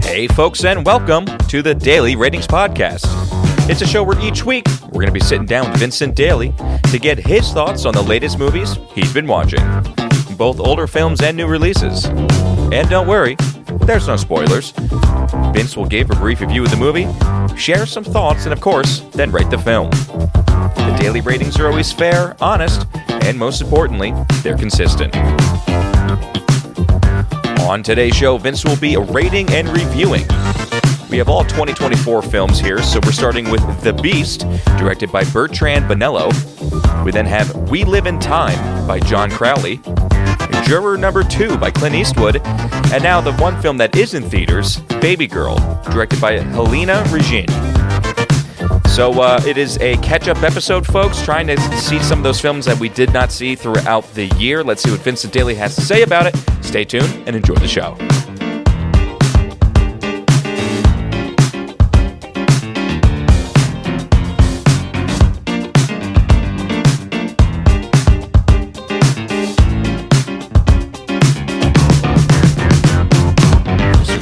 Hey folks, and welcome to the Daily Ratings Podcast. It's a show where each week we're going to be sitting down with Vincent Daly to get his thoughts on the latest movies he's been watching, both older films and new releases. And don't worry, there's no spoilers. Vince will give a brief review of the movie, share some thoughts, and of course, then rate the film. The daily ratings are always fair, honest, and most importantly, they're consistent. On today's show, Vince will be rating and reviewing. We have all 2024 films here, so we're starting with The Beast, directed by Bertrand Bonello. We then have We Live in Time by John Crowley, Juror number 2 by Clint Eastwood, and now the one film that is in theaters, Babygirl, directed by Helena Regine. So it is a catch-up episode, folks, trying to see some of those films that we did not see throughout the year. Let's see what Vincent Daly has to say about it. Stay tuned and enjoy the show.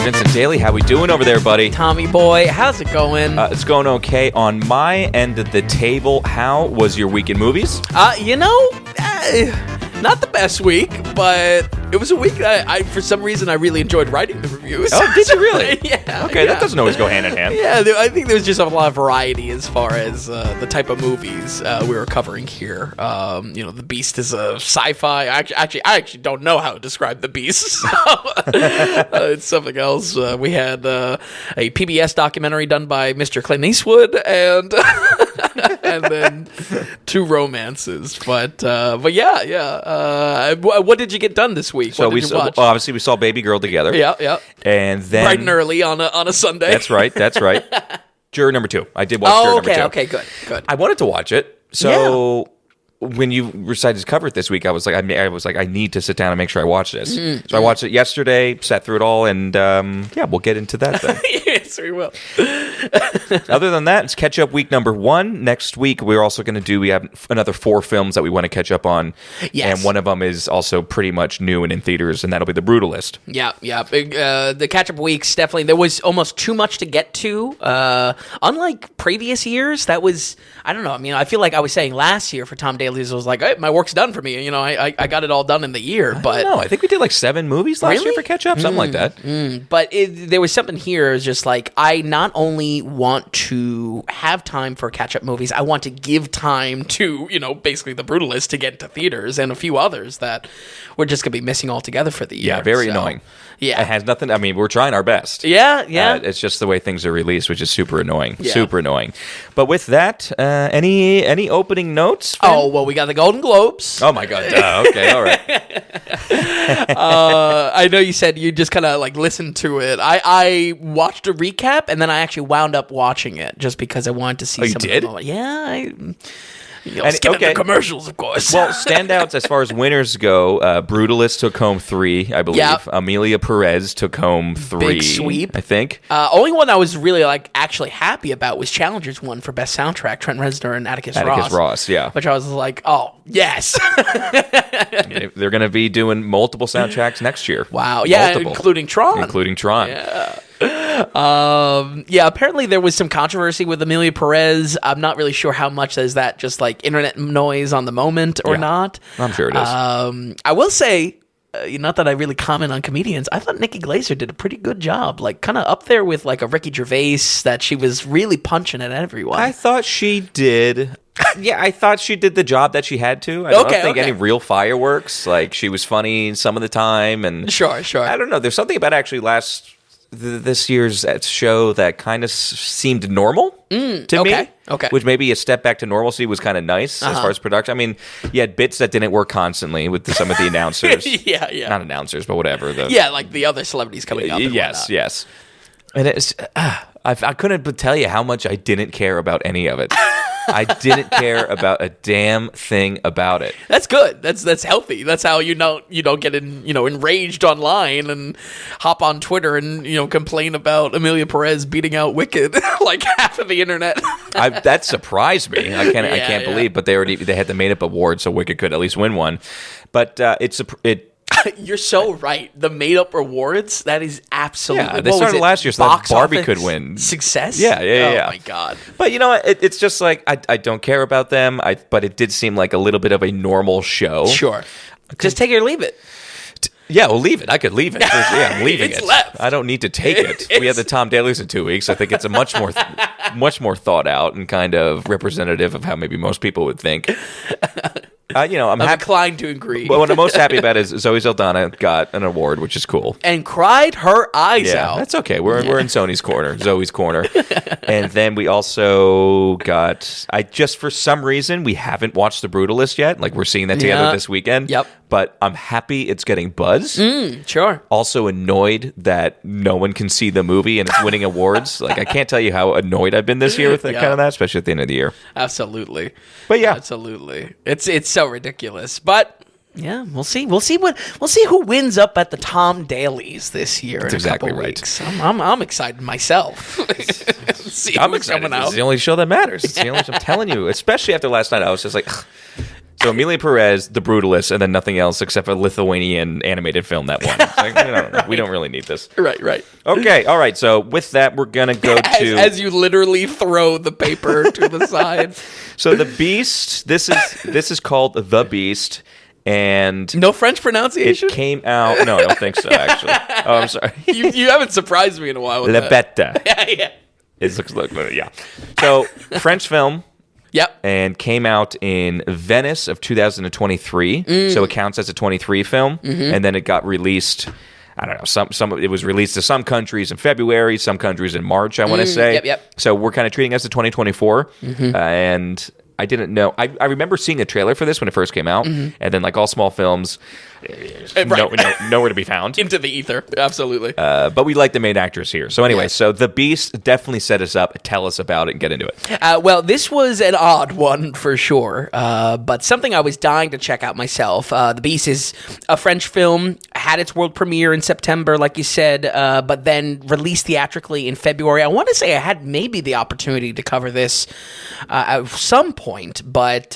Vincent Daly, how we doing over there, buddy? Tommy boy, how's it going? It's going okay on my end of the table. How was your week in movies? Not the best week, but it was a week that I for some reason, I really enjoyed writing the reviews. Oh, did you really? Yeah. Okay, that doesn't always go hand in hand. Yeah, I think there's just a lot of variety as far as the type of movies we were covering here. The Beast is a sci-fi. I actually don't know how to describe The Beast. So, it's something else. We had a PBS documentary done by Mr. Clint Eastwood and and then 2 romances. But yeah. What did you get done this week? So obviously we saw Babygirl together. Yeah. And then bright and early on a Sunday. That's right. Juror number 2. I did watch Juror number 2. Okay, good. I wanted to watch it. So when you decided to cover it this week, I was like, I need to sit down and make sure I watch this. So I watched it yesterday, sat through it all, and we'll get into that then. Yes, we will. Other than that, it's catch up week number 1. Next week, we have another 4 films that we want to catch up on. Yes. And one of them is also pretty much new and in theaters, and that'll be The Brutalist. Yeah. The catch up weeks, definitely, there was almost too much to get to. Unlike previous years, that was, I don't know, I mean, I feel like I was saying last year for Tom Daly's, I was like, hey, my work's done for me. I got it all done in the year. But I don't know. I think we did like 7 movies last year for catch up, something like that. But there was something here. It's just like, I not only want to have time for catch up movies, I want to give time to, basically The Brutalist to get into theaters and a few others that we're just going to be missing altogether for the year. Yeah, very annoying. Yeah. It has nothing, I mean, we're trying our best. Yeah. It's just the way things are released, which is super annoying. Yeah. Super annoying. But with that, any opening notes? Finn? Oh, well, we got the Golden Globes. Oh, my God. Okay, all right. I know you said you just kind of like listened to it. I watched a recap, and then I actually wound up watching it just because I wanted to see some you did? of the Yeah, skipping the commercials, of course. Well, standouts as far as winners go, Brutalist took home 3, I believe. Yep. Amelia Perez took home 3. Big sweep. I think. Only one I was really actually happy about was Challengers won for Best Soundtrack, Trent Reznor and Atticus Ross, yeah. Which I was like, oh, yes. They're going to be doing multiple soundtracks next year. Wow. Yeah, multiple. Including Tron. Yeah. Apparently there was some controversy with Amelia Perez. I'm not really sure how much is that just like internet noise on the moment or not. I'm sure it is. I will say, not that I really comment on comedians, I thought Nikki Glaser did a pretty good job, like kind of up there with like a Ricky Gervais, that she was really punching at everyone. I thought she did. Yeah, I thought she did the job that she had to. I don't think any real fireworks. Like, she was funny some of the time. And Sure. I don't know. There's something about actually this year's show that kind of seemed normal to me. Okay. Which maybe a step back to normalcy was kind of nice as far as production. I mean, you had bits that didn't work constantly with some of the announcers. Yeah. Not announcers, but whatever. Like the other celebrities coming up. Yes. And it's I couldn't tell you how much I didn't care about any of it. I didn't care about a damn thing about it. That's good. That's healthy. That's how you don't get enraged online and hop on Twitter and complain about Emilia Perez beating out Wicked like half of the internet. That surprised me. I can't believe, but they had the made up award, so Wicked could at least win one. But You're so right. The made-up rewards, that is absolutely... Yeah, they started last year, so that Barbie could win. Success? Yeah. Oh, my God. But you know what? It's just like, I don't care about them, but it did seem like a little bit of a normal show. Sure. Just take it or leave it. Yeah, well, leave it. I could leave it. Yeah, I'm leaving It's it. left. I don't need to take it. We had the Tom Dailies in 2 weeks. I think it's a much more thought out and kind of representative of how maybe most people would think. I'm inclined to agree. But what I'm most happy about is Zoe Saldana got an award, which is cool. And cried her eyes out. That's okay. We're in Sony's corner, Zoe's corner. And then we also got, for some reason, we haven't watched The Brutalist yet. Like, we're seeing that together this weekend. Yep. But I'm happy it's getting buzz. Sure. Also annoyed that no one can see the movie and it's winning awards. Like, I can't tell you how annoyed I've been this year with kind of that, especially at the end of the year. Absolutely. But yeah. Absolutely. It's so ridiculous. But yeah, we'll see. We'll see who wins up at the Tom Dailies this year. That's in a exactly couple right. Weeks. I'm excited myself. See I'm who's excited. coming out. It's the only show that matters. It's the only I'm telling you. Especially after last night, I was just like, ugh. So Emilia Perez, The Brutalist, and then nothing else except a Lithuanian animated film that won. Like, we don't really need this. Right. Okay, all right. So with that, we're gonna go to as you literally throw the paper to the side. So The Beast. This is called The Beast, and no French pronunciation. It came out. No, I don't think so. Actually, oh, I'm sorry. You haven't surprised me in a while with Le that. Bête. Yeah. It looks like yeah. So French film. Yep. And came out in Venice of 2023. So it counts as a 23 film. And then it got released, I don't know, it was released to some countries in February, some countries in March, I want to say. Yep. So we're kind of treating it as a 2024. And I didn't know. I remember seeing a trailer for this when it first came out. And then like all small films, nowhere to be found. Into the ether. Absolutely. But we like the main actress here. So anyway, so The Beast definitely set us up. Tell us about it and get into it. Well, this was an odd one for sure, but something I was dying to check out myself. The Beast is a French film, had its world premiere in September, like you said, but then released theatrically in February. I want to say I had maybe the opportunity to cover this at some point, but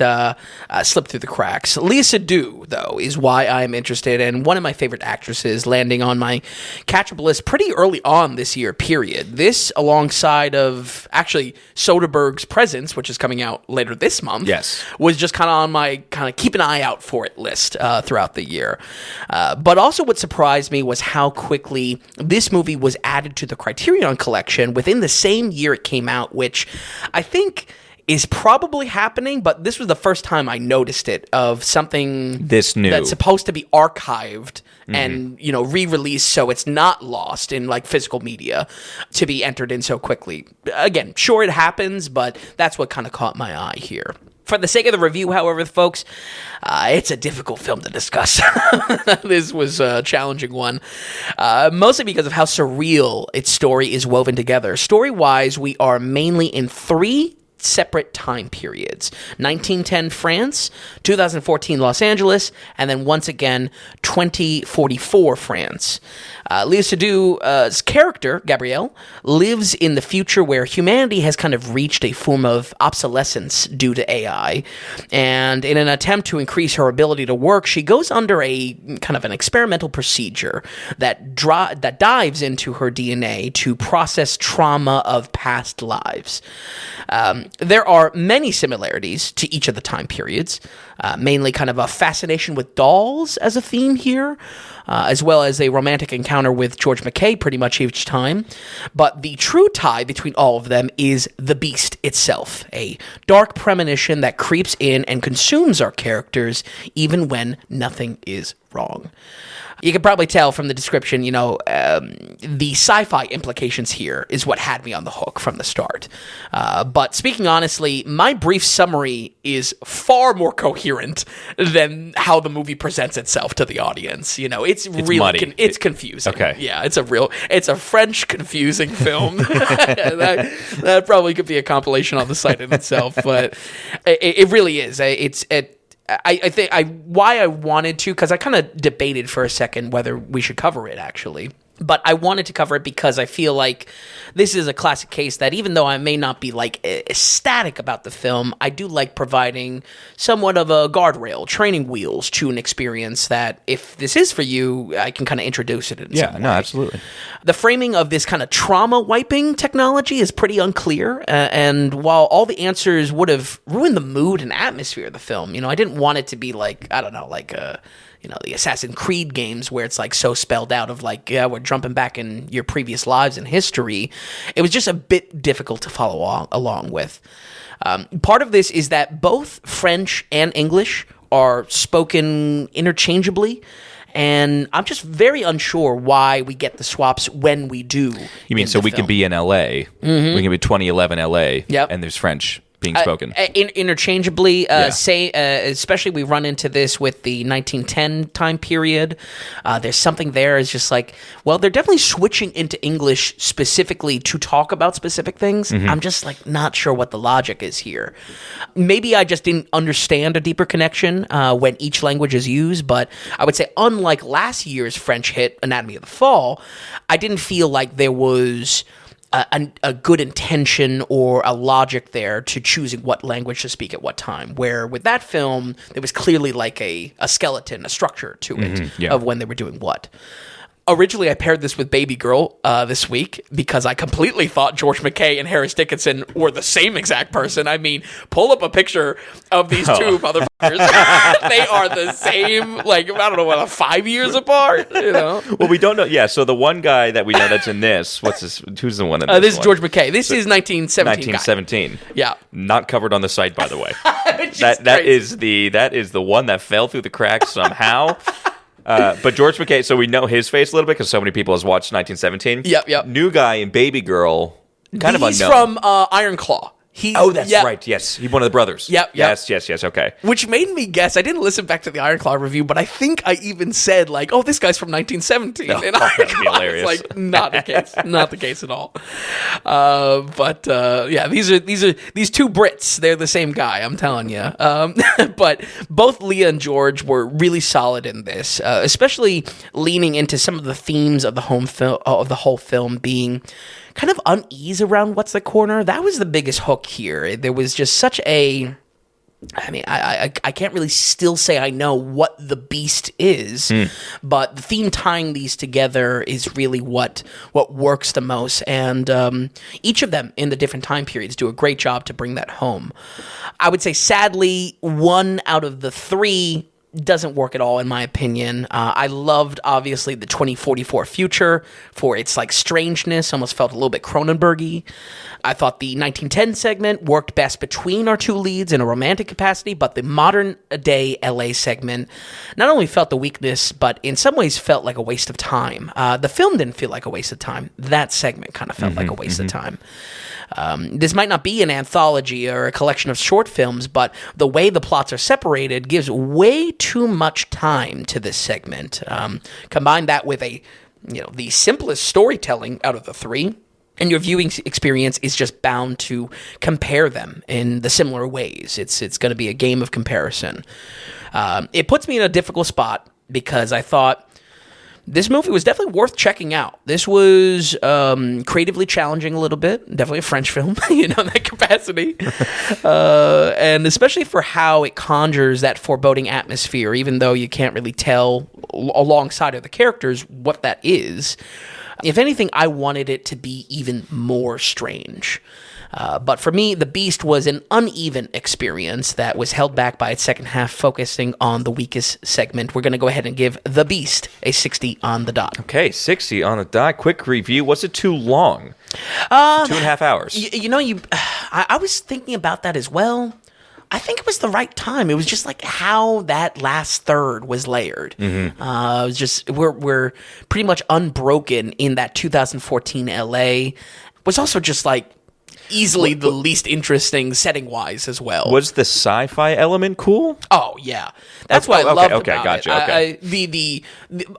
slipped through the cracks. Léa Seydoux, though, is why I'm interested, and one of my favorite actresses, landing on my catch-up list pretty early on this year, period. This, alongside of, actually, Soderbergh's Presence, which is coming out later this month, was just kind of on my kind of keep an eye out for it list throughout the year. But also what surprised me was how quickly this movie was added to the Criterion Collection within the same year it came out, which I think is probably happening, but this was the first time I noticed it, of something this new that's supposed to be archived and re-released, so it's not lost in like physical media, to be entered in so quickly. Again, sure, it happens, but that's what kind of caught my eye here. For the sake of the review, however, folks, it's a difficult film to discuss. This was a challenging one, mostly because of how surreal its story is woven together. Story-wise, we are mainly in three separate time periods: 1910 France, 2014 Los Angeles, and then once again 2044 France. Léa Seydoux's character, Gabrielle, lives in the future where humanity has kind of reached a form of obsolescence due to AI, and in an attempt to increase her ability to work, she goes under a kind of an experimental procedure that dives into her DNA to process trauma of past lives. There are many similarities to each of the time periods, mainly kind of a fascination with dolls as a theme here, as well as a romantic encounter with George McKay pretty much each time. But the true tie between all of them is the Beast itself, a dark premonition that creeps in and consumes our characters even when nothing is wrong. You can probably tell from the description, the sci-fi implications here is what had me on the hook from the start. But speaking honestly, my brief summary is far more coherent than how the movie presents itself to the audience. It's really muddy. It's confusing. Okay. Yeah, it's a French confusing film. that probably could be a compilation on the site in itself, but it really is. I think why I wanted to, because I kind of debated for a second whether we should cover it, actually. But I wanted to cover it because I feel like this is a classic case that even though I may not be ecstatic about the film, I do like providing somewhat of a guardrail, training wheels to an experience that if this is for you, I can kind of introduce it in some way. No, absolutely. The framing of this kind of trauma wiping technology is pretty unclear, and while all the answers would have ruined the mood and atmosphere of the film, I didn't want it to be the Assassin's Creed games where it's so spelled out of we're jumping back in your previous lives and history. It was just a bit difficult to follow along with. Part of this is that both French and English are spoken interchangeably, and I'm just very unsure why we get the swaps when we do. You mean so we could be in LA, we can be 2011 LA, and there's French being spoken interchangeably. Especially we run into this with the 1910 time period. There's something there is just they're definitely switching into English specifically to talk about specific things. I'm just not sure what the logic is here. Maybe I just didn't understand a deeper connection when each language is used, but I would say unlike last year's French hit Anatomy of the Fall, I didn't feel like there was a good intention or a logic there to choosing what language to speak at what time, where with that film there was clearly a skeleton, a structure to it of when they were doing what. Originally, I paired this with Babygirl this week because I completely thought George McKay and Harris Dickinson were the same exact person. I mean, pull up a picture of these two motherfuckers. They are the same, 5 years apart, Well, we don't know. Yeah, so the one guy that we know that's in this, who's the one in this This is George McKay. This is 1917 1917. Yeah. Not covered on the site, by the way. that is the one that fell through the cracks somehow. But George McKay, so we know his face a little bit because so many people has watched 1917. Yep. New guy in Babygirl, kind of unknown. He's from Iron Claw. That's right. Yes, he's one of the brothers. Yep. Yes. Okay. Which made me guess. I didn't listen back to the Iron Claw review, but I think I even said this guy's from 1917. And that'd be hilarious. Not the case. Not the case at all. These two Brits. They're the same guy. I'm telling you. But both Leah and George were really solid in this, especially leaning into some of the themes of the whole film being kind of unease around what's the corner. That was the biggest hook here. There was just such a... I can't really still say I know what the beast is, but the theme tying these together is really what works the most, and each of them in the different time periods do a great job to bring that home. I would say, sadly, one out of the three doesn't work at all, in my opinion. I loved, obviously, the 2044 future for its strangeness, almost felt a little bit Cronenberg-y. I thought the 1910 segment worked best between our two leads in a romantic capacity, but the modern-day LA segment not only felt the weakness, but in some ways felt like a waste of time. The film didn't feel like a waste of time. That segment kind of felt like a waste of time. This might not be an anthology or a collection of short films, but the way the plots are separated gives way too much time to this segment. Combine that with the simplest storytelling out of the three, and your viewing experience is just bound to compare them in the similar ways. It's going to be a game of comparison. It puts me in a difficult spot because I thought this movie was definitely worth checking out. This was creatively challenging a little bit. Definitely a French film, in that capacity. And especially for how it conjures that foreboding atmosphere, even though you can't really tell alongside of the characters what that is. If anything, I wanted it to be even more strange. But for me, The Beast was an uneven experience that was held back by its second half, focusing on the weakest segment. We're going to go ahead and give The Beast a 60 on the dot. Okay, 60 on the dot. Quick review. Was it too long? 2.5 hours. I was thinking about that as well. I think it was the right time. It was just like how that last third was layered. It was just we're pretty much unbroken in that 2014 LA. Was also just like easily the least interesting setting wise as well. Was the sci-fi element cool? Oh yeah, that's what I loved about gotcha, it. okay. The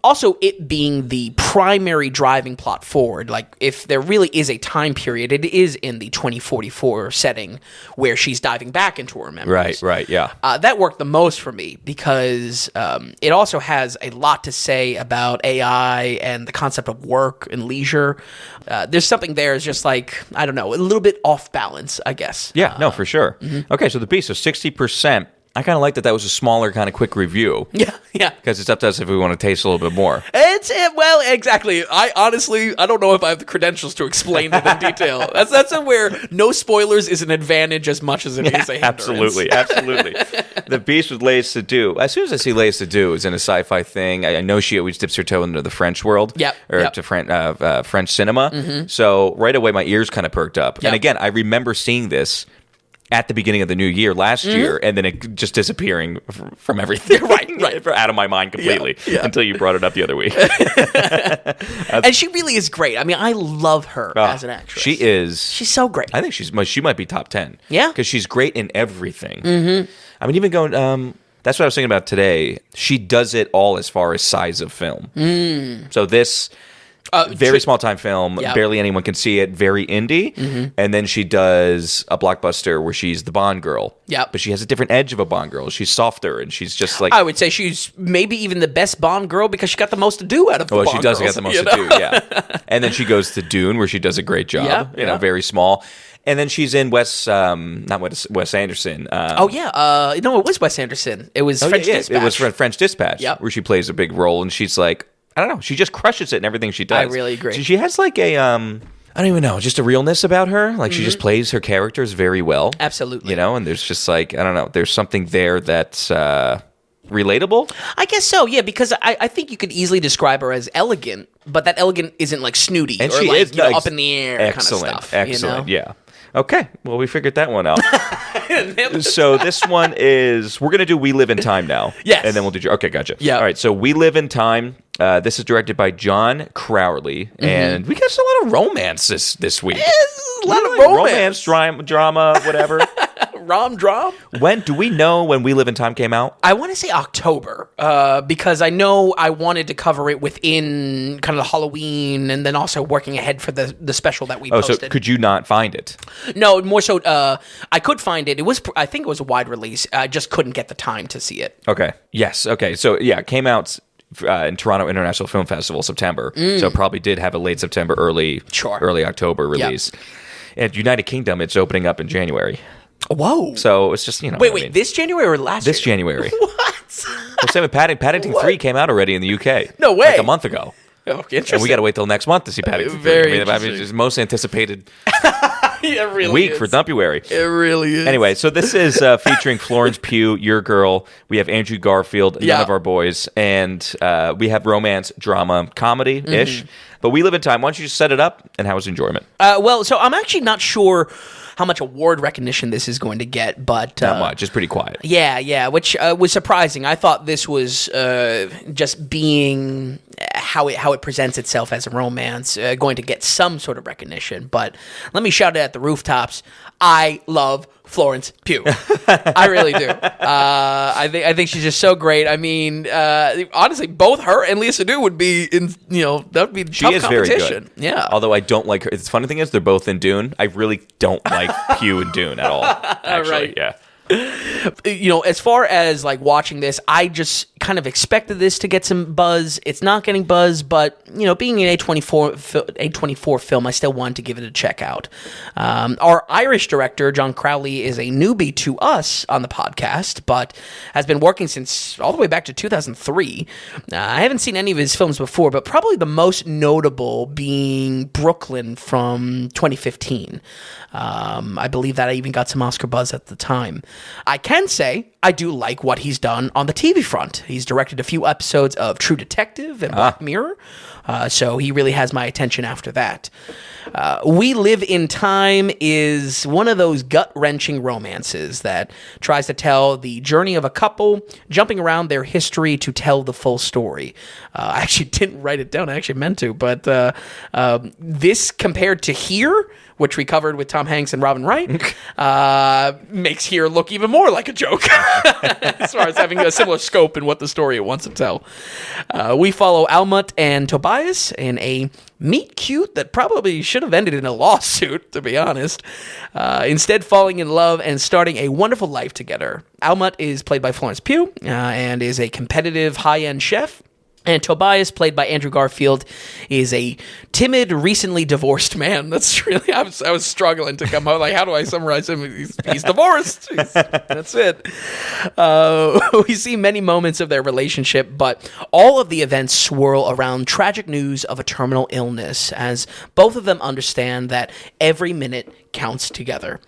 also it being the primary driving plot forward. Like if there really is a time period, it is in the 2044 setting where she's diving back into her memories. Right, yeah. That worked the most for me because it also has a lot to say about AI and the concept of work and leisure. There's something there is just like, I don't know, a little bit off balance, I guess. Yeah, no, for sure. Okay, so The Beast, so 60%. I kind of like that was a smaller, kind of quick review. Yeah. Because it's up to us if we want to taste a little bit more. Well, exactly. I don't know if I have the credentials to explain it in detail. That's where no spoilers is an advantage as much as it is a hindrance. Absolutely. The Beast with Leia Seydoux. As soon as I see Leia Seydoux is in a sci-fi thing, I know she always dips her toe into the French world. To French cinema. So right away, my ears kind of perked up. And again, I remember seeing this at the beginning of the new year last year, and then it just disappearing from everything. right. Out of my mind completely until you brought it up the other week. And she really is great. I mean, I love her as an actress. She is. She's so great. I think she might be top 10. Yeah. Because she's great in everything. I mean, even going... that's what I was thinking about today. She does it all as far as size of film. So this... very small time film, barely anyone can see it, very indie. And then she does a blockbuster where she's the Bond girl. But she has a different edge of a Bond girl. She's softer and she's just like... I would say she's maybe even the best Bond girl because she got the most to do out of the Bond girls. Well, she does get the most to do, yeah. And then she goes to Dune where she does a great job, very small. And then she's in not Wes Anderson. No, it was Wes Anderson. It was French Dispatch. It was French Dispatch, where she plays a big role and she's like... I don't know. She just crushes it in everything she does. I really agree. She has like a, I don't even know, just a realness about her. Like she just plays her characters very well. Absolutely. And there's just like, I don't know, there's something there that's relatable. I guess so, yeah, because I think you could easily describe her as elegant, but that elegant isn't like snooty and or she like is, up in the air kind of stuff. Excellent, yeah. Okay, well, we figured that one out. So this one is, we're going to do We Live in Time now. Yes. And then we'll do, okay, gotcha. Yeah. All right, so We Live in Time. This is directed by John Crowley. And we got a lot of romance this week. Yes, a lot of romance. Drama, whatever. Rom-drom? When do we know when We Live in Time came out? I want to say October, because I know I wanted to cover it within kind of the Halloween and then also working ahead for the special that we posted. So could you not find it? No, more so I could find it. I think it was a wide release. I just couldn't get the time to see it. Okay. Yes. Okay. So yeah, it came out in Toronto International Film Festival, September. So it probably did have a late September, early October release. At United Kingdom, it's opening up in January. Whoa. So it's just, Wait, this January or last year? This January. What? Well, same with Paddington 3 came out already in the UK. No way. Like a month ago. Oh, interesting. And we got to wait till next month to see Paddington 3. Very I mean, it's the most anticipated it really week is. for Dumpuary. It really is. Anyway, so this is featuring Florence Pugh, Your Girl. We have Andrew Garfield, none of our boys. And we have romance, drama, comedy-ish. But We Live in Time. Why don't you just set it up, and how was enjoyment? So I'm actually not sure how much award recognition this is going to get, but... Not much. It's pretty quiet. Yeah, which was surprising. I thought this was just being how it presents itself as a romance going to get some sort of recognition, but let me shout it at the rooftops. I love Florence Pugh. I really do. I think she's just so great. I mean, honestly, both her and Leia Seydoux would be in. That would be she tough is competition. Very good. Yeah. Although I don't like her. The funny thing is, they're both in Dune. I really don't like Pugh in Dune at all. Actually, right. Yeah. As far as like watching this, I just kind of expected this to get some buzz. It's not getting buzz, but being an A24 film, I still wanted to give it a check out. Our Irish director, John Crowley, is a newbie to us on the podcast, but has been working since all the way back to 2003. I haven't seen any of his films before, but probably the most notable being Brooklyn from 2015. I believe that I even got some Oscar buzz at the time. I can say I do like what he's done on the TV front. He's directed a few episodes of True Detective and Black Mirror, so he really has my attention after that. We Live in Time is one of those gut-wrenching romances that tries to tell the journey of a couple jumping around their history to tell the full story. I actually didn't write it down. I actually meant to, but this compared to Here, which we covered with Tom Hanks and Robin Wright, makes Here look even more like a joke as far as having a similar scope in what the story it wants to tell. We follow Almut and Tobias in a meet cute that probably should have ended in a lawsuit, to be honest. Instead, falling in love and starting a wonderful life together. Almut is played by Florence Pugh and is a competitive high-end chef. And Tobias, played by Andrew Garfield, is a timid, recently divorced man. That's really, I was struggling to come out. Like, how do I summarize him? He's divorced. That's it. We see many moments of their relationship, but all of the events swirl around tragic news of a terminal illness, as both of them understand that every minute counts together.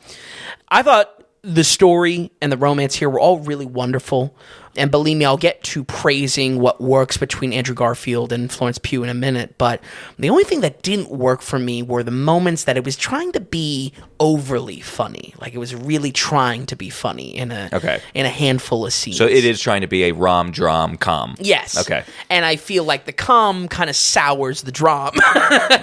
I thought the story and the romance here were all really wonderful. And believe me, I'll get to praising what works between Andrew Garfield and Florence Pugh in a minute. But the only thing that didn't work for me were the moments that it was trying to be overly funny. Like, it was really trying to be funny in a handful of scenes. So it is trying to be a rom-dram-com. Yes. Okay. And I feel like the com kind of sours the dram.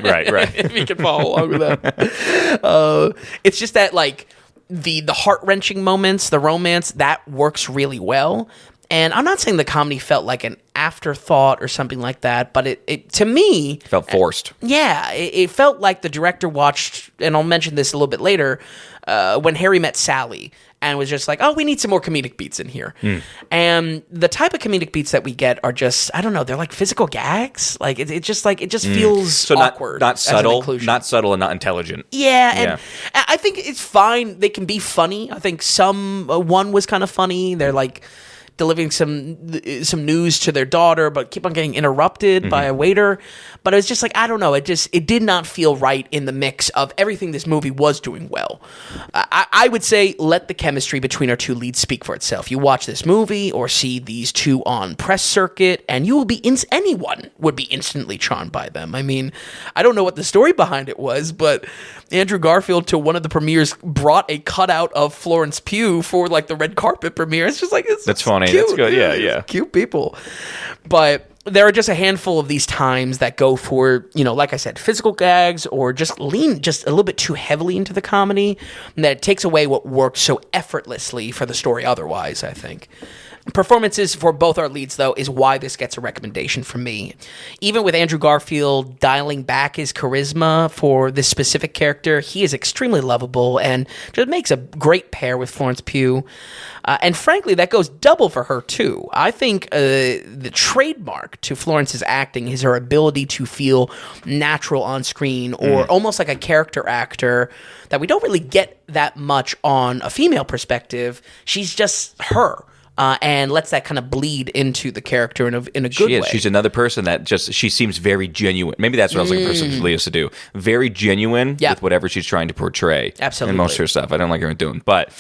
Right. If you can follow along with that. It's just that, like, the heart-wrenching moments, the romance, that works really well. And I'm not saying the comedy felt like an afterthought or something like that, but it to me felt forced. Yeah, it felt like the director watched, and I'll mention this a little bit later, When Harry Met Sally, and was just like, oh, we need some more comedic beats in here. And the type of comedic beats that we get are just, I don't know, they're like physical gags. Like it just feels so awkward. Not subtle, and not intelligent. Yeah, and I think it's fine. They can be funny. I think one was kind of funny. They're like delivering some news to their daughter, but keep on getting interrupted by a waiter. But it was just like, I don't know, it did not feel right in the mix of everything this movie was doing well. I would say let the chemistry between our two leads speak for itself. You watch this movie or see these two on press circuit, and you will be anyone would be instantly charmed by them. I mean, I don't know what the story behind it was, but Andrew Garfield to one of the premieres brought a cutout of Florence Pugh for like the red carpet premiere. It's just like, that's funny. Cute. That's good. Yeah. Cute people. But there are just a handful of these times that go for, like I said, physical gags or just lean just a little bit too heavily into the comedy, and that it takes away what works so effortlessly for the story otherwise, I think. Performances for both our leads, though, is why this gets a recommendation from me. Even with Andrew Garfield dialing back his charisma for this specific character, he is extremely lovable and just makes a great pair with Florence Pugh. And frankly, that goes double for her, too. I think the trademark to Florence's acting is her ability to feel natural on screen or almost like a character actor that we don't really get that much on a female perspective. She's just her. And lets that kind of bleed into the character in a good way. She's another person that she seems very genuine. Maybe that's what I was looking for Leos to do. Very genuine with whatever she's trying to portray. Absolutely. In most of her stuff. I don't like her doing, but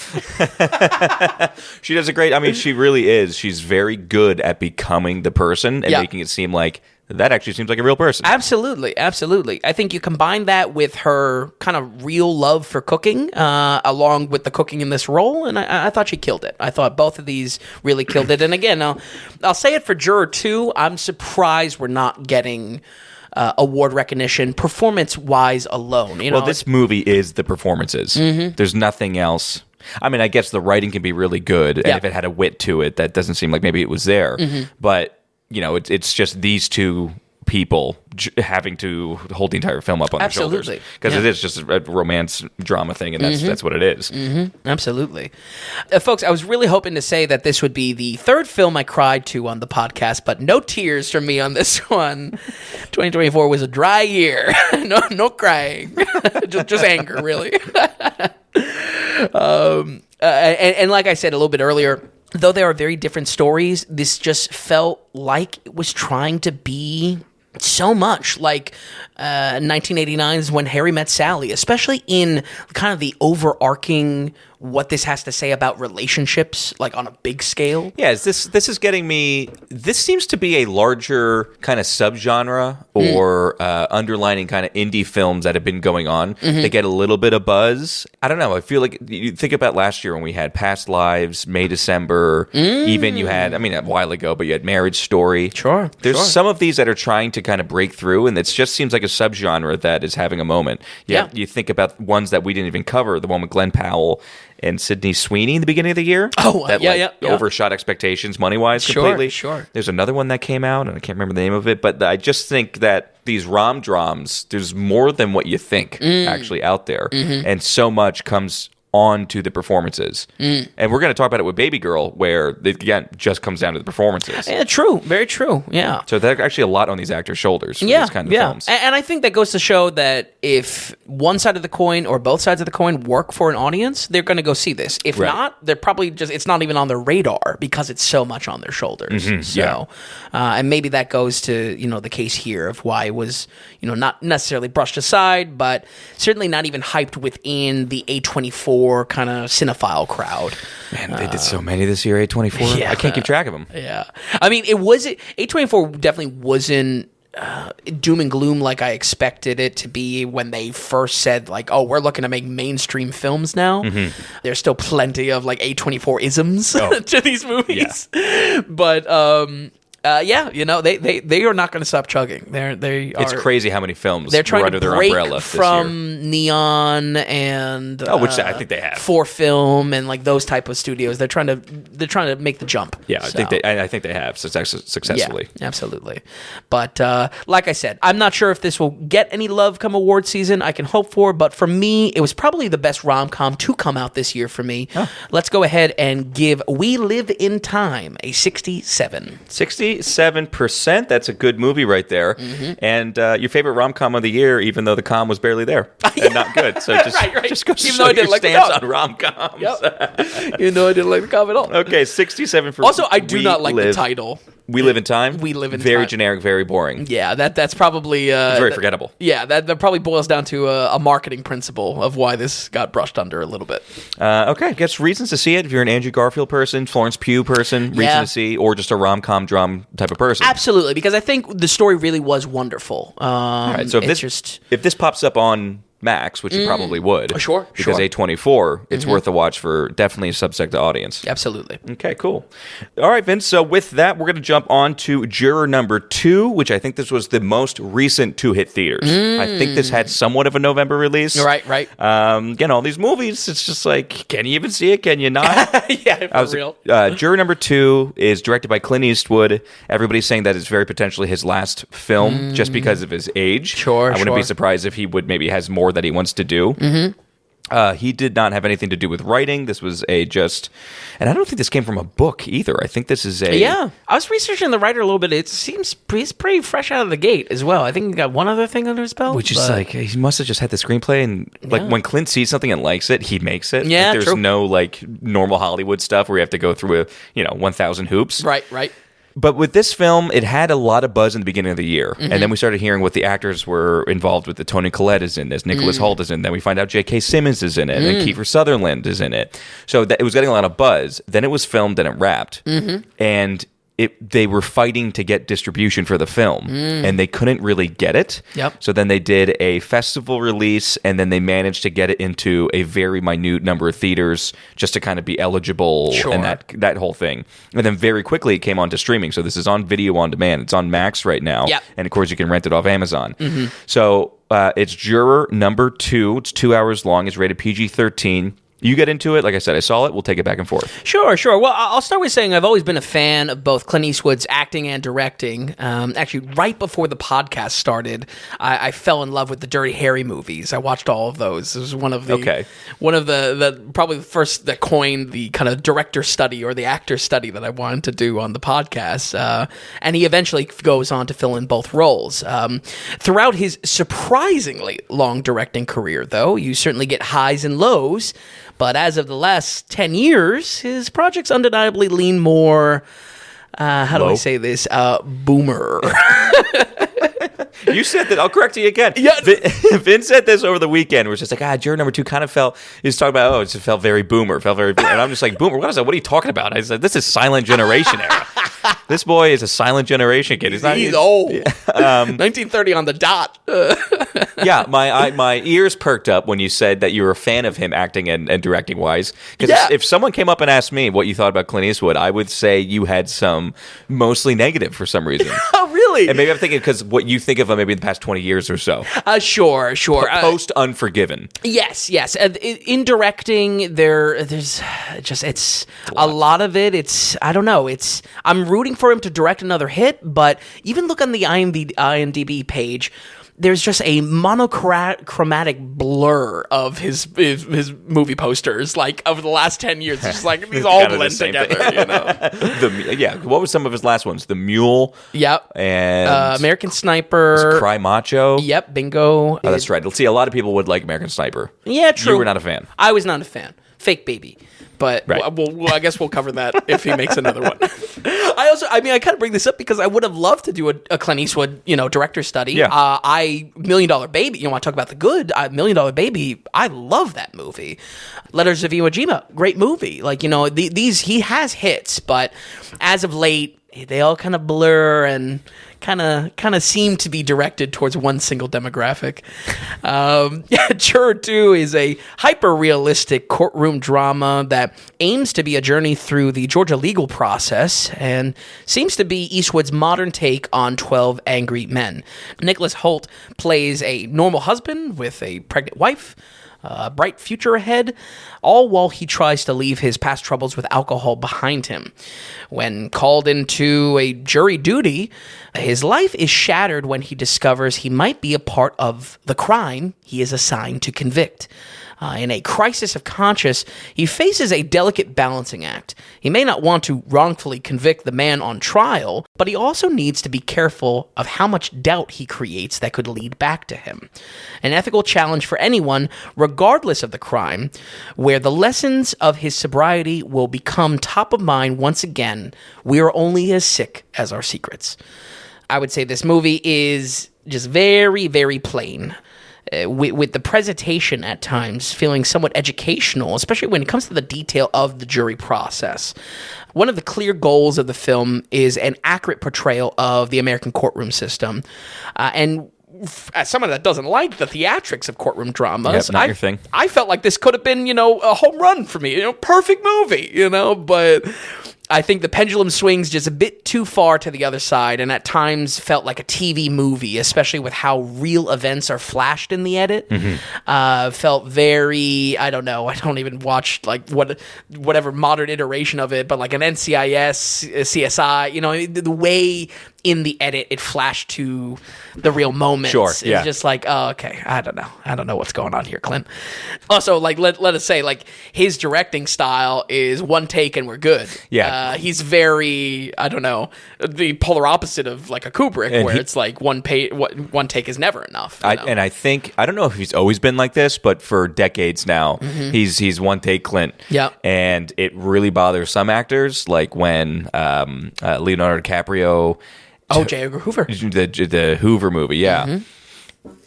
she does a great, she really is. She's very good at becoming the person and making it seem like that actually seems like a real person. Absolutely. I think you combine that with her kind of real love for cooking, along with the cooking in this role, and I thought she killed it. I thought both of these really killed it. And again, I'll say it for Juror 2, I'm surprised we're not getting award recognition performance-wise alone. This movie is the performances. There's nothing else. I guess the writing can be really good, and if it had a wit to it, that doesn't seem like maybe it was there. But it's just these two people having to hold the entire film up on their shoulders. Because it is just a romance drama thing, and that's what it is. Absolutely. Folks, I was really hoping to say that this would be the third film I cried to on the podcast, but no tears from me on this one. 2024 was a dry year. No crying. just anger, really. And like I said a little bit earlier, though there are very different stories, this just felt like it was trying to be so much like 1989's When Harry Met Sally, especially in kind of the overarching what this has to say about relationships, like on a big scale. Yeah, this is getting me. This seems to be a larger kind of subgenre or underlining kind of indie films that have been going on. They get a little bit of buzz. I don't know. I feel like you think about last year when we had Past Lives, May December. Even you had, I mean, a while ago, but you had Marriage Story. Sure. There's some of these that are trying to kind of break through, and it just seems like a subgenre that is having a moment. Yeah. You think about ones that we didn't even cover. The one with Glenn Powell and Sydney Sweeney in the beginning of the year. Oh, that overshot expectations money-wise completely. Sure. There's another one that came out, and I can't remember the name of it, but I just think that these rom-droms, there's more than what you think actually out there, and so much comes on to the performances. And we're going to talk about it with Babygirl, where it, again, just comes down to the performances. Yeah, true. Very true. Yeah. So there's actually a lot on these actors' shoulders for these kind of films. And I think that goes to show that if one side of the coin or both sides of the coin work for an audience, they're going to go see this. If not, they're probably just, it's not even on their radar because it's so much on their shoulders. And maybe that goes to, the case here of why it was, not necessarily brushed aside, but certainly not even hyped within the A24 kind of cinephile crowd. Man, they did so many this year, A24. I can't keep track of them. Yeah. I mean, A24 definitely wasn't doom and gloom like I expected it to be when they first said, like, oh, we're looking to make mainstream films now. There's still plenty of, like, A24 isms to these movies. Yeah. But, they are not going to stop chugging. It's crazy how many films they're trying were under to their break umbrella this from year. Neon and which I think they have. 4Film and like those type of studios. They're trying to make the jump. Yeah, I think they have successfully. Yeah, absolutely. But like I said, I'm not sure if this will get any love come award season. I can hope for, but for me, it was probably the best rom-com to come out this year for me. Let's go ahead and give We Live in Time a 67. 67%. That's a good movie right there. And your favorite rom-com of the year, even though the com was barely there and not good. So just go even show though I didn't your like the stance com. on rom-coms. Even though I didn't like the com at all. Okay, 67 for Also, I do not like the title. We Live in Time? We Live in Very Time. generic, very boring. Yeah, that's probably... very forgettable. Yeah, that probably boils down to a marketing principle of why this got brushed under a little bit. Okay, I guess reasons to see it. If you're an Andrew Garfield person, Florence Pugh person, reason to see, or just a rom-com drum type of person. Absolutely, because I think the story really was wonderful. All right, so if this pops up on Max, which it probably would. Sure. Because A24, it's worth a watch for definitely a subsect audience. Absolutely. Okay, cool. All right, Vince. So with that, we're going to jump on to Juror number 2, which I think this was the most recent to hit theaters. I think this had somewhat of a November release. Right. Again, all these movies, it's just like, can you even see it? Can you not? Yeah, for real. Juror number 2 is directed by Clint Eastwood. Everybody's saying that it's very potentially his last film just because of his age. Sure, I wouldn't be surprised if he would maybe has more that he wants to do. He did not have anything to do with writing. This was and I don't think this came from a book either. I think this is I was researching the writer a little bit. It seems he's pretty fresh out of the gate as well. I think he got one other thing under his belt. Which is like, he must have just had the screenplay, and like when Clint sees something and likes it, he makes it. Yeah, there's no like normal Hollywood stuff where you have to go through 1,000 hoops. Right. But with this film, it had a lot of buzz in the beginning of the year. And then we started hearing what the actors were involved with. The Toni Collette is in this. Nicholas Hoult is in it. Then we find out J.K. Simmons is in it. And Kiefer Sutherland is in it. So it was getting a lot of buzz. Then it was filmed and it wrapped. And they were fighting to get distribution for the film, and they couldn't really get it. So then they did a festival release, and then they managed to get it into a very minute number of theaters just to kind of be eligible and that whole thing. And then very quickly it came onto streaming. So this is on video on demand. It's on Max right now. And of course you can rent it off Amazon. So it's Juror number 2. It's 2 hours long. It's rated PG-13. You get into it. Like I said, I saw it. We'll take it back and forth. Sure. Well, I'll start with saying I've always been a fan of both Clint Eastwood's acting and directing. Actually, right before the podcast started, I fell in love with the Dirty Harry movies. I watched all of those. It was one of the probably the first that coined the kind of director study or the actor study that I wanted to do on the podcast. And he eventually goes on to fill in both roles. Throughout his surprisingly long directing career, though, you certainly get highs and lows. But as of the last 10 years, his projects undeniably lean more, how do I say this, boomer. You said that. I'll correct you again. Yeah. Vin said this over the weekend. Where it's just like, Juror number 2 kind of felt. He was talking about, it just felt very boomer. And I'm just like, boomer. What is that? What are you talking about? I said, this is Silent Generation era. This boy is a Silent Generation kid. He's old. 1930 on the dot. Yeah, my ears perked up when you said that you were a fan of him acting and directing wise. Because if someone came up and asked me what you thought about Clint Eastwood, I would say you had some mostly negative for some reason. Oh, really? And maybe I'm thinking because what you think of him maybe in the past 20 years or so. Sure. Post Unforgiven. Yes. In directing, there's just it's a lot of it. I don't know. I'm rooting for him to direct another hit, but even look on the IMDb page. There's just a monochromatic blur of his movie posters, like over the last 10 years. It's just like these all blend together, you know. What was some of his last ones? The Mule. Yep. And American Sniper. Cry Macho. Yep. Bingo. Oh, that's right. Let's see. A lot of people would like American Sniper. Yeah, true. You were not a fan. I was not a fan. Fake baby. But right. I guess we'll cover that if he makes another one. I kind of bring this up because I would have loved to do a Clint Eastwood, director study. Yeah. $1 Million Baby, want to talk about the good, $1 Million Baby, I love that movie. Letters of Iwo Jima, great movie. These he has hits, but as of late, they all kind of blur and kind of seem to be directed towards one single demographic. Juror 2 is a hyper-realistic courtroom drama that aims to be a journey through the Georgia legal process and seems to be Eastwood's modern take on 12 Angry Men. Nicholas Hoult plays a normal husband with a pregnant wife, a bright future ahead, all while he tries to leave his past troubles with alcohol behind him. When called into a jury duty, his life is shattered when he discovers he might be a part of the crime he is assigned to convict. In a crisis of conscience, he faces a delicate balancing act. He may not want to wrongfully convict the man on trial, but he also needs to be careful of how much doubt he creates that could lead back to him. An ethical challenge for anyone, regardless of the crime, where the lessons of his sobriety will become top of mind once again. We are only as sick as our secrets. I would say this movie is just very, very plain. With the presentation at times feeling somewhat educational, especially when it comes to the detail of the jury process. One of the clear goals of the film is an accurate portrayal of the American courtroom system. And as someone that doesn't like the theatrics of courtroom dramas, not your thing. I felt like this could have been, a home run for me, perfect movie, but I think the pendulum swings just a bit too far to the other side, and at times felt like a TV movie, especially with how real events are flashed in the edit. Mm-hmm. Felt very, I don't know, I don't even watch whatever modern iteration of it, but like an NCIS, CSI, the way in the edit it flashed to the real moments. Sure, It's just like, oh, okay, I don't know what's going on here, Clint. Also, let us say, his directing style is one take and we're good. Yeah. He's very, I don't know, the polar opposite of like a Kubrick, and where it's like one take is never enough. And I think, I don't know if he's always been like this, but for decades now, mm-hmm. he's one take Clint. Yeah. And it really bothers some actors, like when Leonardo DiCaprio. J. Edgar Hoover. The Hoover movie, yeah. Mm-hmm.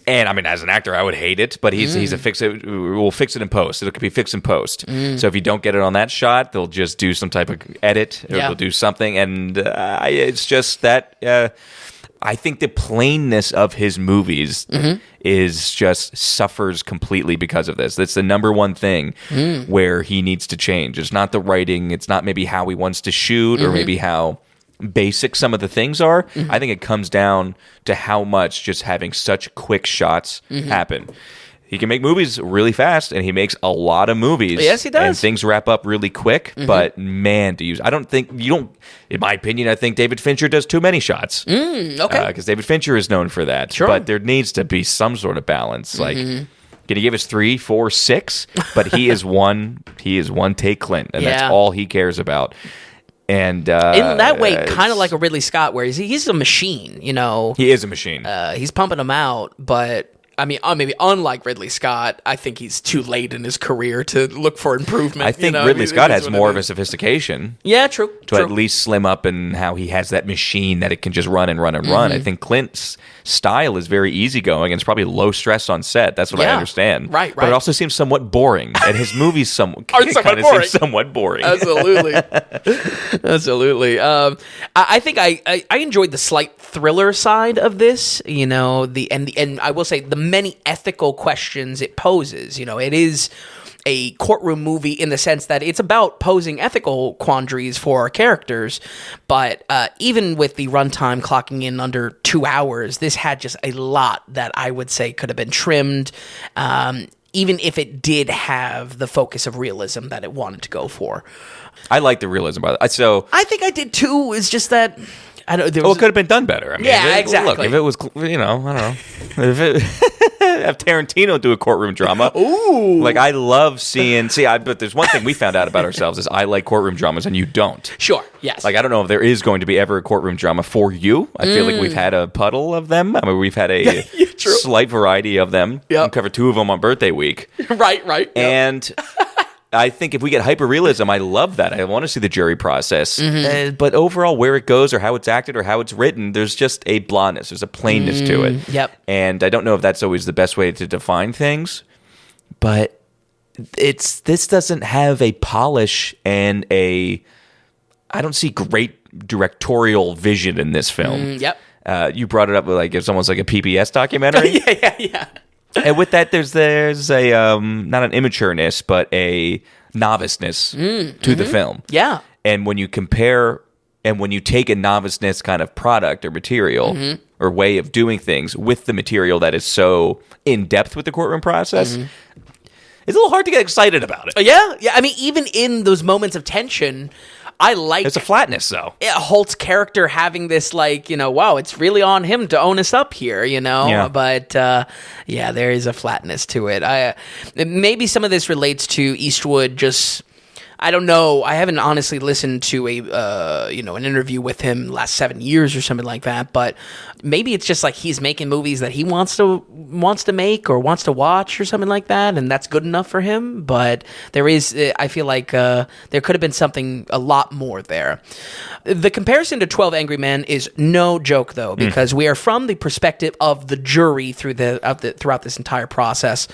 And as an actor, I would hate it, but he's a we'll fix it in post. It could be fixed in post. So if you don't get it on that shot, they'll just do some type of edit, or they'll do something, and it's just that. I think the plainness of his movies is just suffers completely because of this. That's the number one thing where he needs to change. It's not the writing. It's not maybe how he wants to shoot, or maybe how basic some of the things are. I think it comes down to how much just having such quick shots happen. He can make movies really fast, and he makes a lot of movies. Yes, he does. And things wrap up really quick, but man, in my opinion, I think David Fincher does too many shots. Okay. Because David Fincher is known for that. Sure. But there needs to be some sort of balance. Can he give us 3, 4, 6? But he is one take Clint, and that's all he cares about. And in that way, kind of like a Ridley Scott, where he's a machine, He is a machine. He's pumping them out, but I mean, maybe unlike Ridley Scott, I think he's too late in his career to look for improvement. I think Ridley Scott has more of a sophistication. Yeah, true. To at least slim up and how he has that machine that it can just run and run and run. I think Clint's style is very easygoing and it's probably low stress on set. That's what I understand. Right. But it also seems somewhat boring. And his movies somewhat seem somewhat boring. Absolutely. Absolutely. I think I enjoyed the slight thriller side of this, and I will say the many ethical questions it poses. It is a courtroom movie in the sense that it's about posing ethical quandaries for our characters, but even with the runtime clocking in under 2 hours, this had just a lot that I would say could have been trimmed, even if it did have the focus of realism that it wanted to go for. I like the realism, by the way. So I think I did too. It's just that it could have been done better. I mean, exactly. Look, if it was, I don't know, have Tarantino do a courtroom drama. Ooh, like I love seeing. But there's one thing we found out about ourselves is I like courtroom dramas and you don't. Sure. Yes. Like I don't know if there is going to be ever a courtroom drama for you. I feel like we've had a puddle of them. I mean, we've had a slight variety of them. Yeah. We covered 2 of them on birthday week. Right. Yep. And I think if we get hyper-realism, I love that. I want to see the jury process. But overall, where it goes or how it's acted or how it's written, there's just a blandness. There's a plainness to it. Yep. And I don't know if that's always the best way to define things. But this doesn't have a polish and I don't see great directorial vision in this film. Yep. You brought it up with it's almost like a PBS documentary. Yeah. And with that, there's a not an immatureness, but a noviceness to the film. Yeah. And when you compare and when you take a noviceness kind of product or material or way of doing things with the material that is so in depth with the courtroom process, it's a little hard to get excited about it. Yeah. I mean, even in those moments of tension, I like there's a flatness though. Holt's character having this wow, it's really on him to own us up here, Yeah. But there is a flatness to it. Maybe some of this relates to Eastwood just I don't know. I haven't honestly listened to an interview with him last 7 years or something like that. But maybe it's just like he's making movies that he wants to make or wants to watch or something like that, and that's good enough for him. But I feel like there could have been something a lot more there. The comparison to 12 Angry Men is no joke, though, because we are from the perspective of the jury throughout this entire process.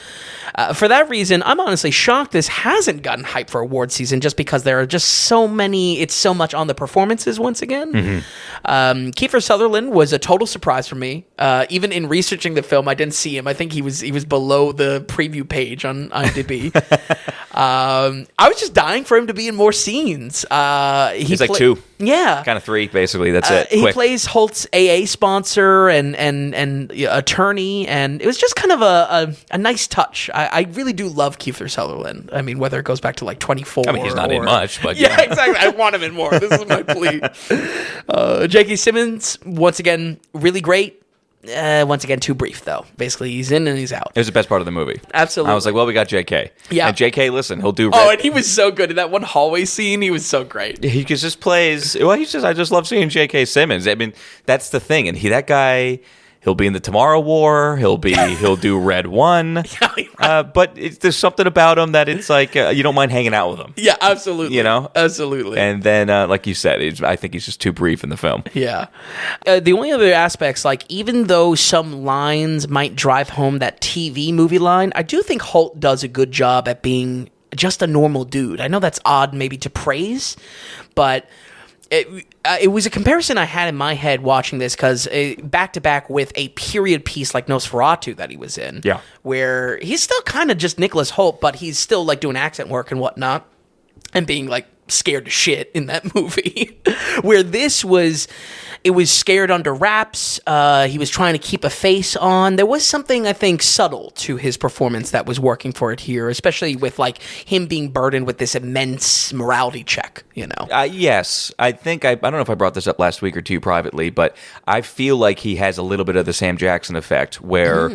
For that reason, I'm honestly shocked this hasn't gotten hype for award season, just because there are just so many. It's so much on the performances once again. Kiefer Sutherland was a total surprise for me. Even in researching the film, I didn't see him. I think he was below the preview page on IMDb. I was just dying for him to be in more scenes. He's like 2. Yeah. Kind of 3, basically. That's it. He Quick. plays Holt's AA sponsor and attorney, and it was just kind of a nice touch. I really do love Kiefer Sutherland. I mean, whether it goes back to 24. I mean, he's not in much, but yeah, exactly. I want him in more. This is my plea. J.K. Simmons, once again, really great. Once again, too brief, though. Basically, he's in and he's out. It was the best part of the movie. Absolutely. I was like, well, we got J.K. Yeah. And J.K., listen, he'll do... and he was so good in that one hallway scene. He was so great. He just plays... Well, I just love seeing J.K. Simmons. I mean, that's the thing. And that guy... He'll be in the Tomorrow War. He'll do Red One. But there's something about him that it's like you don't mind hanging out with him. Yeah, absolutely. Absolutely. And then, like you said, I think he's just too brief in the film. Yeah. The only other aspects, even though some lines might drive home that TV movie line, I do think Holt does a good job at being just a normal dude. I know that's odd maybe to praise, but... It was a comparison I had in my head watching this because back to back with a period piece like Nosferatu that he was in, where he's still kind of just Nicholas Hoult, but he's still doing accent work and whatnot, and being scared to shit in that movie. Where this was, it was scared under wraps. He was trying to keep a face on. There was something, I think, subtle to his performance that was working for it here, especially with him being burdened with this immense morality check. Yes, I think I don't know if I brought this up last week or to you privately, but I feel like he has a little bit of the Sam Jackson effect, where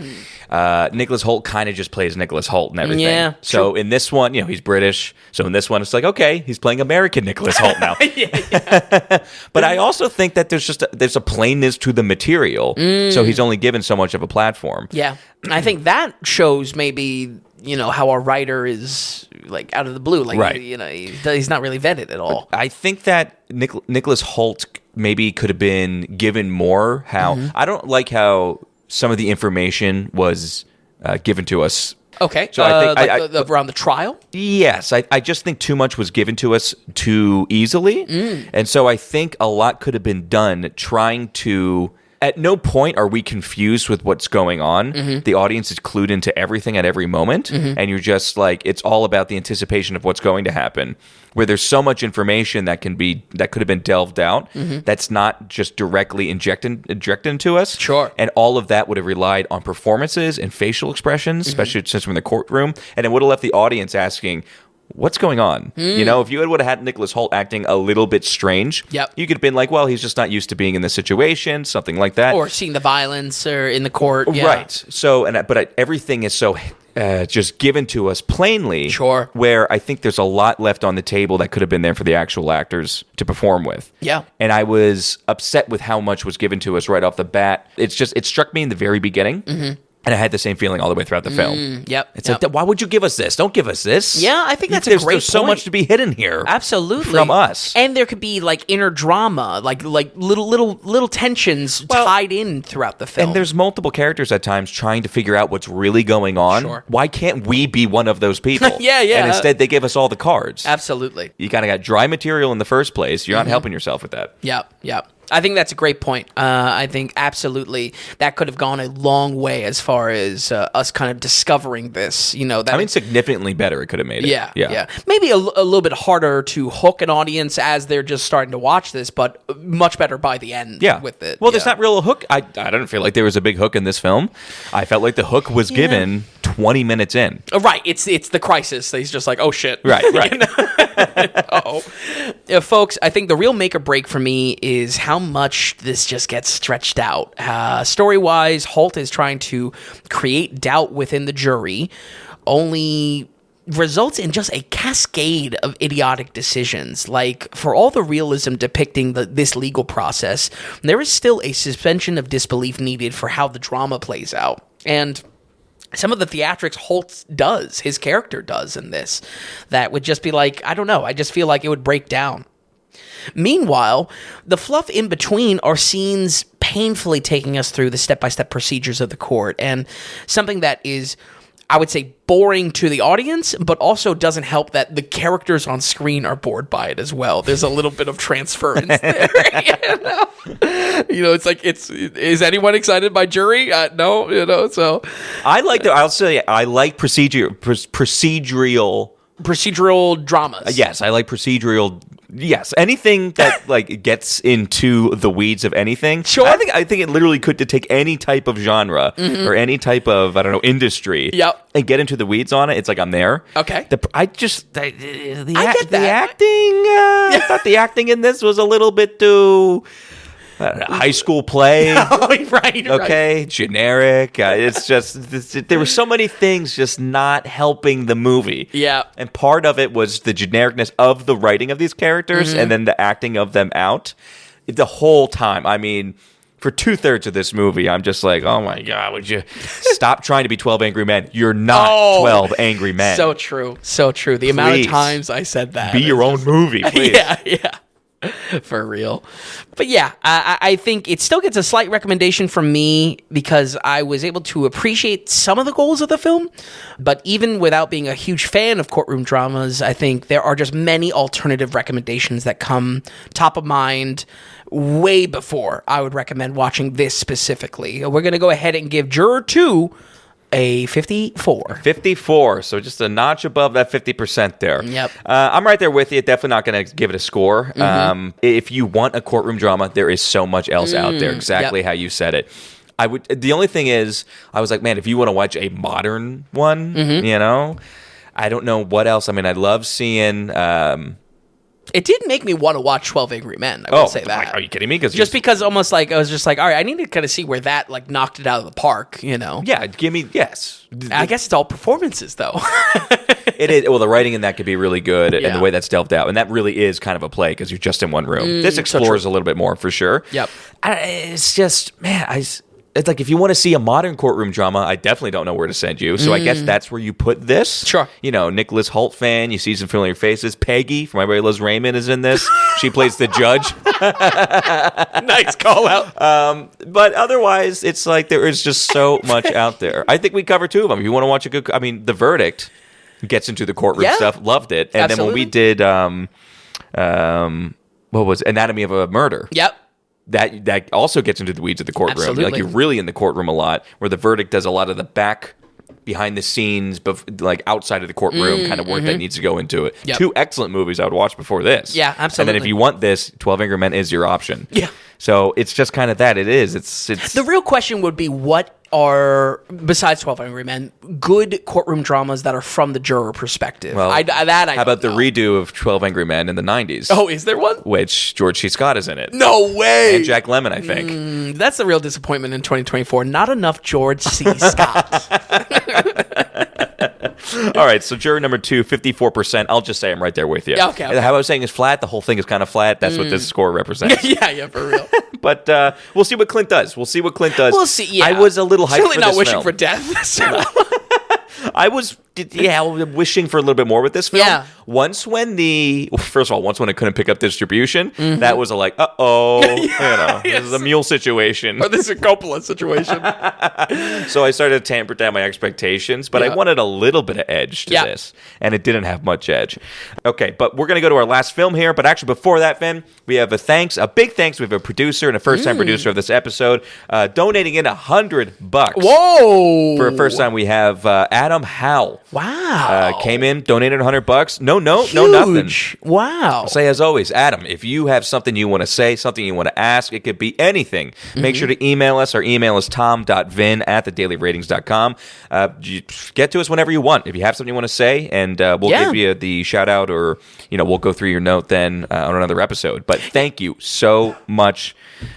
Nicholas Hoult kind of just plays Nicholas Hoult and everything. Yeah, so true. in this one, he's British. So in this one, it's like, okay, he's playing American Nicholas Hoult now. But I also think that there's a plainness to the material. So he's only given so much of a platform. Yeah. I think that shows maybe, how a writer is like out of the blue. Like, right. He's not really vetted at all. I think that Nicholas Hoult maybe could have been given more. I don't like how some of the information was given to us. Okay. So I think around the trial? Yes. I just think too much was given to us too easily. And so I think a lot could have been done trying to... At no point are we confused with what's going on. The audience is clued into everything at every moment. And you're just like, it's all about the anticipation of what's going to happen. Where there's so much information that could have been delved out that's not just directly injected into us. Sure. And all of that would have relied on performances and facial expressions, especially since we're in the courtroom. And it would have left the audience asking, what's going on? If you would have had Nicholas Hoult acting a little bit strange, you could have been like, well, he's just not used to being in this situation, something like that. Or seeing the violence or in the court. Yeah. Right. So, but everything is so just given to us plainly. Sure. Where I think there's a lot left on the table that could have been there for the actual actors to perform with. Yeah. And I was upset with how much was given to us right off the bat. It struck me in the very beginning. And I had the same feeling all the way throughout the film. It's like, why would you give us this? Don't give us this. Yeah, I think that's a great point. There's so much to be hidden here. Absolutely. From us. And there could be like inner drama, like little tensions tied in throughout the film. And there's multiple characters at times trying to figure out what's really going on. Sure. Why can't we be one of those people? Yeah. And instead they give us all the cards. Absolutely. You kind of got dry material in the first place. You're not helping yourself with that. Yeah. I think that's a great point. I think absolutely that could have gone a long way as far as us kind of discovering this. Significantly better it could have made it. Yeah. Maybe a little bit harder to hook an audience as they're just starting to watch this, but much better by the end with it. Well, there's not real a hook. I don't feel like there was a big hook in this film. I felt like the hook was given 20 minutes in. Right. It's the crisis. He's just like, oh, shit. Right. Uh-oh. Folks, I think the real make or break for me is how much this just gets stretched out. Story-wise, Hoult is trying to create doubt within the jury, only results in just a cascade of idiotic decisions. Like, for all the realism depicting this legal process, there is still a suspension of disbelief needed for how the drama plays out. And some of the theatrics Hoult does, his character does in this, that would just be like, I don't know, I just feel like it would break down. Meanwhile, the fluff in between are scenes painfully taking us through the step-by-step procedures of the court, and something that is, I would say, boring to the audience, but also doesn't help that the characters on screen are bored by it as well. There's a little bit of transference there. It's like, is anyone excited by Jury? No, so. I'll say I like procedural dramas. Yes, I like procedural. Yes, anything that gets into the weeds of anything. Sure. I think it literally could take any type of genre or any type of industry. Yep. And get into the weeds on it. It's like I'm there. Okay. I get that. The acting. I thought the acting in this was a little bit too. High school play. Right. Okay. Generic. It's just, there were so many things just not helping the movie. Yeah. And part of it was the genericness of the writing of these characters and then the acting of them out. The whole time. I mean, for 2/3 of this movie, I'm just like, oh my God, would you stop trying to be 12 Angry Men? You're not 12 Angry Men. So true. The amount of times I said that. Be your own movie, please. Yeah. For real. But yeah, I think it still gets a slight recommendation from me because I was able to appreciate some of the goals of the film. But even without being a huge fan of courtroom dramas, I think there are just many alternative recommendations that come top of mind way before I would recommend watching this specifically. We're going to go ahead and give Juror 2 a 54. 54, so just a notch above that 50% there. Yep. I'm right there with you. Definitely not going to give it a score. If you want a courtroom drama, there is so much else out there. Exactly how you said it. The only thing is, I was like, man, if you want to watch a modern one, I don't know what else. I mean, I love seeing It did make me want to watch 12 Angry Men. I will say that. Are you kidding me? Because almost like I was just like, all right, I need to kind of see where that like knocked it out of the park, you know? Yeah, yes. I guess it's all performances, though. It is. Well, the writing in that could be really good, and the way that's delved out, and that really is kind of a play because you're just in one room. This explores a little bit more for sure. Yep. It's just, man, it's like if you want to see a modern courtroom drama, I definitely don't know where to send you. So I guess that's where you put this. Sure. You know, Nicholas Hoult fan, you see some familiar faces. Peggy from Everybody Loves Raymond is in this. She plays the judge. Nice call out. But otherwise, it's like there is just so much out there. I think we covered two of them. If you want to watch a good, I mean, The Verdict gets into the courtroom stuff. Loved it. And then when we did, what was Anatomy of a Murder? Yep. That also gets into the weeds of the courtroom. Absolutely. Like you're really in the courtroom a lot, where The Verdict does a lot of the back, behind the scenes, like outside of the courtroom kind of work that needs to go into it. Yep. Two excellent movies I would watch before this. Yeah, absolutely. And then if you want this, 12 Angry Men is your option. Yeah. So it's just kind of that. It is. It's The real question would be, what are, besides 12 Angry Men, good courtroom dramas that are from the juror perspective? Well, How about the redo of 12 Angry Men in the 90s? Oh, is there one? Which George C. Scott is in it. No way! And Jack Lemmon, I think. That's the real disappointment in 2024. Not enough George C. Scott. All right, so juror number 2, 54%. I'll just say I'm right there with you. Yeah, okay. How I was saying is flat. The whole thing is kind of flat. That's what this score represents. yeah, for real. But we'll see what Clint does. We'll see. We'll see, yeah. I was a little hyped Certainly for not this wishing film. for death. So. I was, wishing for a little bit more with this film. Yeah. Once when first of all, once when it couldn't pick up distribution, that was this is a mule situation. Or this is a Coppola situation. So I started to tamper down my expectations, but I wanted a little bit of edge to this, and it didn't have much edge. Okay, but we're going to go to our last film here, but actually before that, Finn, we have a big thanks. We have a producer and a first-time producer of this episode, donating in $100. Whoa! For the first time, we have Adam Howell. Wow. Came in, donated $100. No note, no nothing. Wow. I'll say as always, Adam, if you have something you want to say, something you want to ask, it could be anything. Make sure to email us. Our email is tom.vin@thedailyratings.com. Get to us whenever you want. If you have something you want to say, and we'll give you the shout out, or we'll go through your note then on another episode. But thank you so much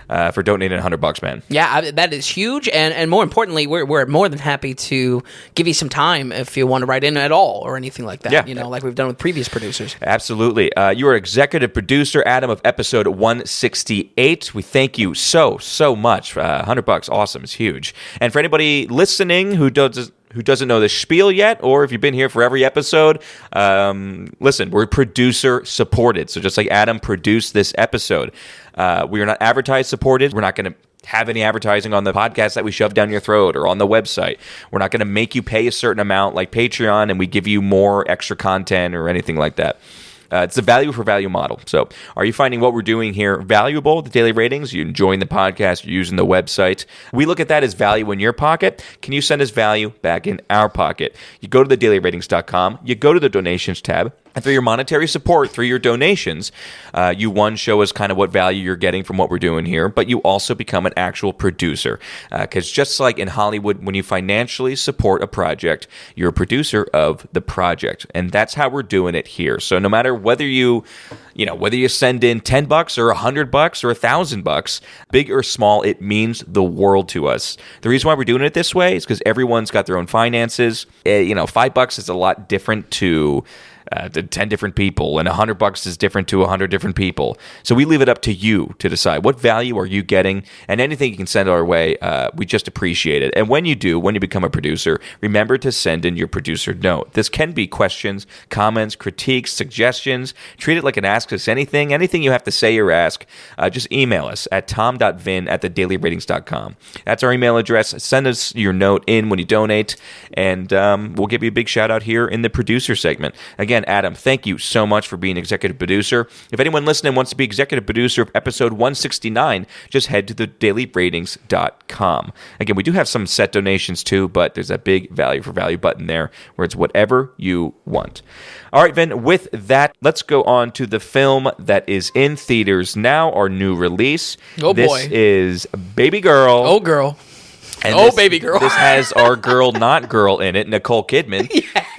for donating $100, man. Yeah, that is huge, and more importantly, we're more than happy to give you some time if you want to write in at all or anything like that. Yeah. Like we've done with previous producers. Absolutely. You are executive producer, Adam, of episode 168. We thank you so much. $100, awesome. It's huge. And for anybody listening who doesn't know the spiel yet, or if you've been here for every episode, listen, we're producer supported. So just like Adam produced this episode, we are not advertise supported. We're not going to have any advertising on the podcast that we shove down your throat or on the website. We're not going to make you pay a certain amount like Patreon and we give you more extra content or anything like that. It's a value for value model. So are you finding what we're doing here valuable, the daily ratings? You're enjoying the podcast, you're using the website. We look at that as value in your pocket. Can you send us value back in our pocket? You go to thedailyratings.com, you go to the donations tab, and through your monetary support, through your donations, you show us kind of what value you're getting from what we're doing here, but you also become an actual producer. Because just like in Hollywood, when you financially support a project, you're a producer of the project. And that's how we're doing it here. So no matter whether you send in $10 or $100 or $1,000, big or small, it means the world to us. The reason why we're doing it this way is because everyone's got their own finances. $5 is a lot different to 10 different people, and $100 is different to 100 different people. So we leave it up to you to decide what value are you getting, and anything you can send our way, we just appreciate it. And when you become a producer, remember to send in your producer note. This can be questions, comments, critiques, suggestions. Treat it like an Ask Us Anything. Anything you have to say or ask, just email us at tom.vin@thedailyratings.com. That's our email address. Send us your note in when you donate, and we'll give you a big shout out here in the producer segment. Again, Adam, thank you so much for being executive producer. If anyone listening wants to be executive producer of episode 169, just head to thedailyratings.com. Again, we do have some set donations too, but there's a big value for value button there where it's whatever you want. All right, Vin, with that, let's go on to the film that is in theaters now, our new release. Oh, this boy. This is Babygirl. Oh, girl. And Babygirl. This has our girl, not girl in it, Nicole Kidman.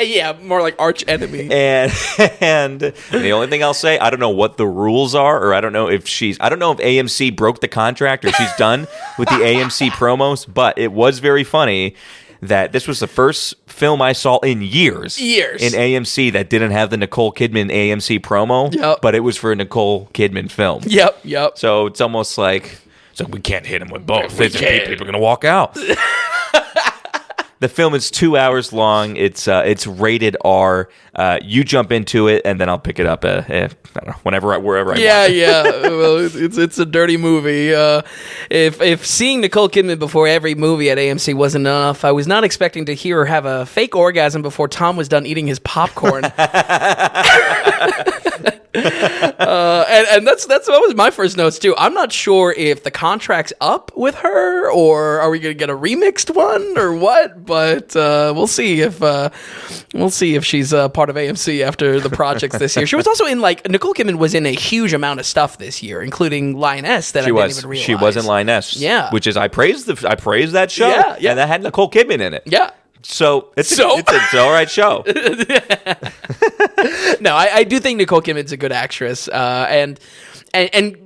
Yeah, more like arch enemy. And the only thing I'll say, I don't know what the rules are, or I don't know if AMC broke the contract or she's done with the AMC promos, but it was very funny that this was the first film I saw in years in AMC that didn't have the Nicole Kidman AMC promo, but it was for a Nicole Kidman film. Yep. So it's almost like, we can't hit him with both. People are going to walk out. The film is 2 hours long. It's rated R. You jump into it, and then I'll pick it up. I don't know, wherever I want. Yeah. Well, it's a dirty movie. If seeing Nicole Kidman before every movie at AMC wasn't enough, I was not expecting to hear her have a fake orgasm before Tom was done eating his popcorn. And that's what was my first notes too. I'm not sure if the contract's up with her, or are we going to get a remixed one, or what? But we'll see if she's part of AMC after the projects this year. She was also in Nicole Kidman was in a huge amount of stuff this year, incling Lioness. That I didn't even realize. She was in Lioness. Yeah, which is I praise that show. Yeah, and that had Nicole Kidman in it. Yeah. So it's an all right show. No, I do think Nicole Kidman's a good actress, and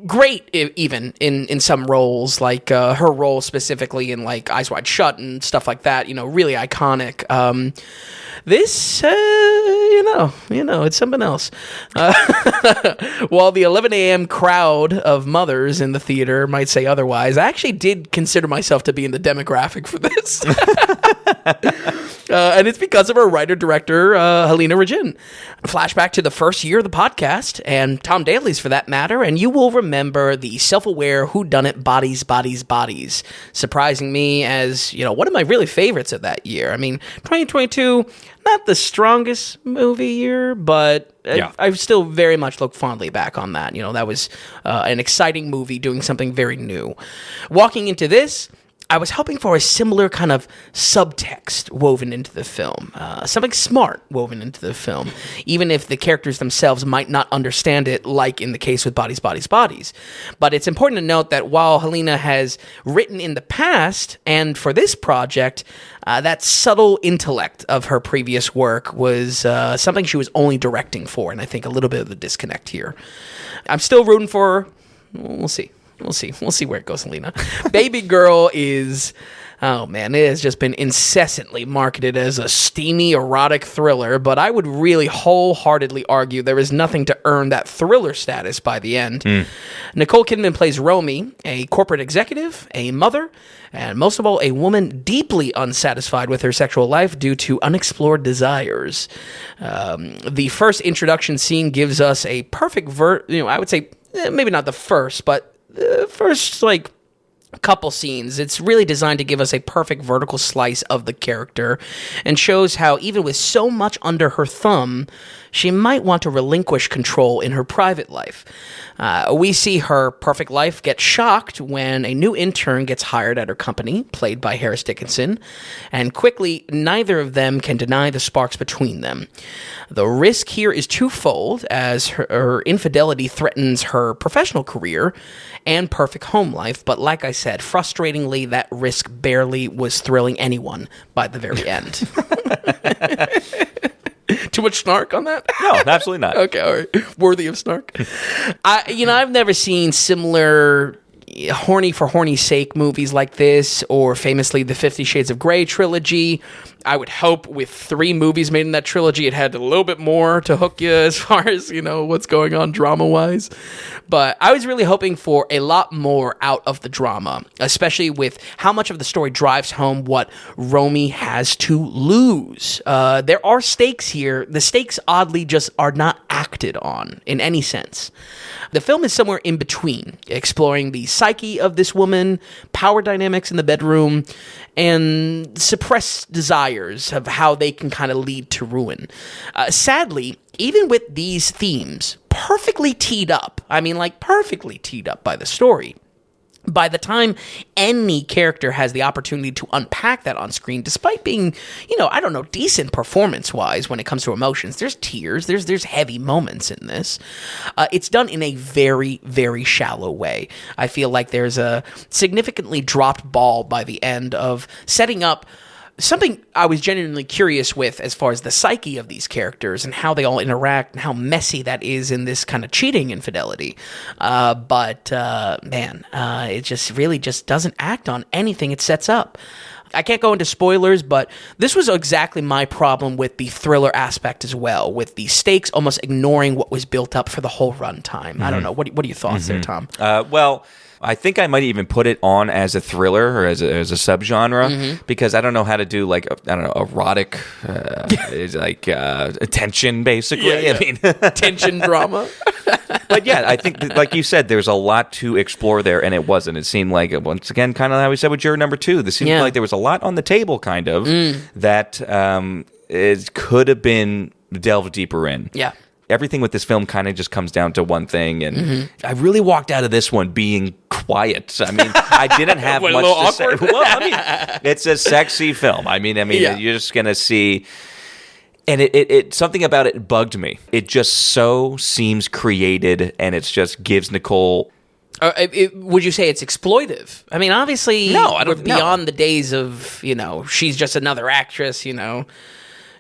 great even in some roles, like her role specifically in Eyes Wide Shut and stuff like that. Really iconic. This, it's something else. While the 11 a.m. crowd of mothers in the theater might say otherwise, I actually did consider myself to be in the demographic for this. And it's because of our writer-director, Helena Regin. Flashback to the first year of the podcast, and Tom Daly's for that matter, and you will remember the self-aware whodunit bodies, surprising me as, one of my really favorites of that year. I mean, 2022, not the strongest movie year, but I still very much look fondly back on that. That was an exciting movie doing something very new. Walking into this, I was hoping for a similar kind of subtext woven into the film, something smart woven into the film, even if the characters themselves might not understand it, like in the case with Bodies. But it's important to note that while Helena has written in the past, and for this project, that subtle intellect of her previous work was something she was only directing for, and I think a little bit of the disconnect here. I'm still rooting for her. We'll see. We'll see where it goes, Helena. Babygirl is, it has just been incessantly marketed as a steamy, erotic thriller, but I would really wholeheartedly argue there is nothing to earn that thriller status by the end. Nicole Kidman plays Romy, a corporate executive, a mother, and most of all, a woman deeply unsatisfied with her sexual life due to unexplored desires. The first introduction scene gives us a perfect I would say, maybe not the first, but first couple scenes. It's really designed to give us a perfect vertical slice of the character, and shows how even with so much under her thumb, she might want to relinquish control in her private life. We see her perfect life get shocked when a new intern gets hired at her company, played by Harris Dickinson, and quickly neither of them can deny the sparks between them. The risk here is twofold, as her infidelity threatens her professional career and perfect home life, but like I said, frustratingly, that risk barely was thrilling anyone by the very end. Too much snark on that? No, absolutely not. Okay, all right. Worthy of snark. I've never seen similar horny for horny's sake movies like this, or famously the 50 Shades of Grey trilogy. I would hope with 3 movies made in that trilogy, it had a little bit more to hook you as far as, what's going on drama-wise. But I was really hoping for a lot more out of the drama, especially with how much of the story drives home what Romy has to lose. There are stakes here. The stakes, oddly, just are not acted on in any sense. The film is somewhere in between, exploring the psyche of this woman, power dynamics in the bedroom, and suppressed desires of how they can kind of lead to ruin. Sadly, even with these themes perfectly teed up, perfectly teed up by the story, by the time any character has the opportunity to unpack that on screen, despite being, I don't know, decent performance-wise when it comes to emotions, there's tears, there's heavy moments in this. It's done in a very, very shallow way. I feel like there's a significantly dropped ball by the end of setting up something I was genuinely curious with as far as the psyche of these characters and how they all interact and how messy that is in this kind of cheating infidelity. But it just really just doesn't act on anything it sets up. I can't go into spoilers, but this was exactly my problem with the thriller aspect as well, with the stakes almost ignoring what was built up for the whole runtime. Mm-hmm. I don't know. What are your thoughts there, Tom? Well, I think I might even put it on as a thriller or as a subgenre because I don't know how to do erotic tension basically. Yeah. I mean tension drama. But yeah, I think like you said, there's a lot to explore there, and it wasn't. It seemed like once again, kind of how we said with Juror number 2. This seemed like there was a lot on the table, kind of that it could have been delved deeper in. Yeah. Everything with this film kind of just comes down to one thing, and I really walked out of this one being quiet. I mean, I didn't have much to say. Well, I mean, it's a sexy film. I mean, you're just gonna see, and it something about it bugged me. It just so seems created, and it just gives Nicole. Would you say it's exploitive? I mean, obviously, no, I don't. We're beyond the days of she's just another actress.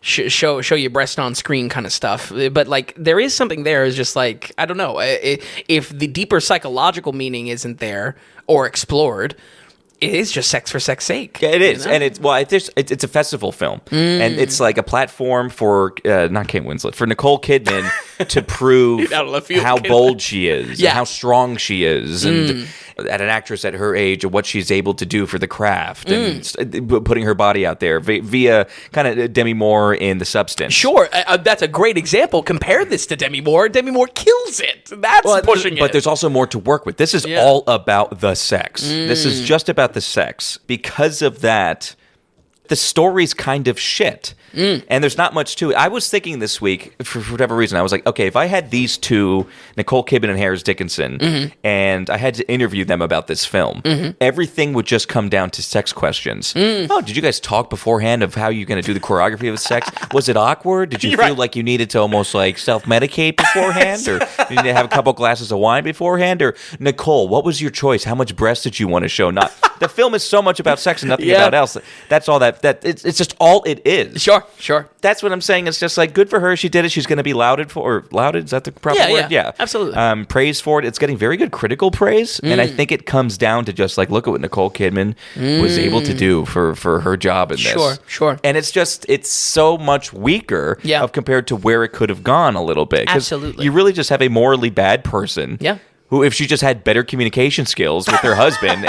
Show your breast on screen kind of stuff, but like there is something there. Is just like I don't know if the deeper psychological meaning isn't there or explored. It is just sex for sex sake. Yeah, it is, and it's a festival film, and it's like a platform for not Kate Winslet, for Nicole Kidman to prove how bold she is, and how strong she is, and at an actress at her age, what she's able to do for the craft, and putting her body out there via kind of Demi Moore in The Substance. Sure, that's a great example. Compare this to Demi Moore. Demi Moore kills it. That's pushing it. But there's also more to work with. This is all about the sex. This is just about the sex. Because of that, the story's kind of shit. And there's not much to it. I was thinking this week, for whatever reason, I was like, okay, if I had these two, Nicole Kidman and Harris Dickinson, and I had to interview them about this film, everything would just come down to sex questions. Oh, did you guys talk beforehand of how you're going to do the choreography of the sex? Was it awkward? Did you feel like you needed to almost like self-medicate beforehand? Or did you need to have a couple glasses of wine beforehand? Or, Nicole, what was your choice? How much breast did you want to show? Not the film is so much about sex and nothing about else. That's all that it's just all it is. Sure. That's what I'm saying. It's just like good for her. She did it. She's going to be lauded for. Or lauded, is that the proper word? Yeah, absolutely. Praise for it. It's getting very good critical praise, and I think it comes down to just like look at what Nicole Kidman was able to do for her job in this. Sure. And it's so much weaker compared to where it could have gone a little bit. Absolutely. You really just have a morally bad person. Yeah. Who, if she just had better communication skills with her husband,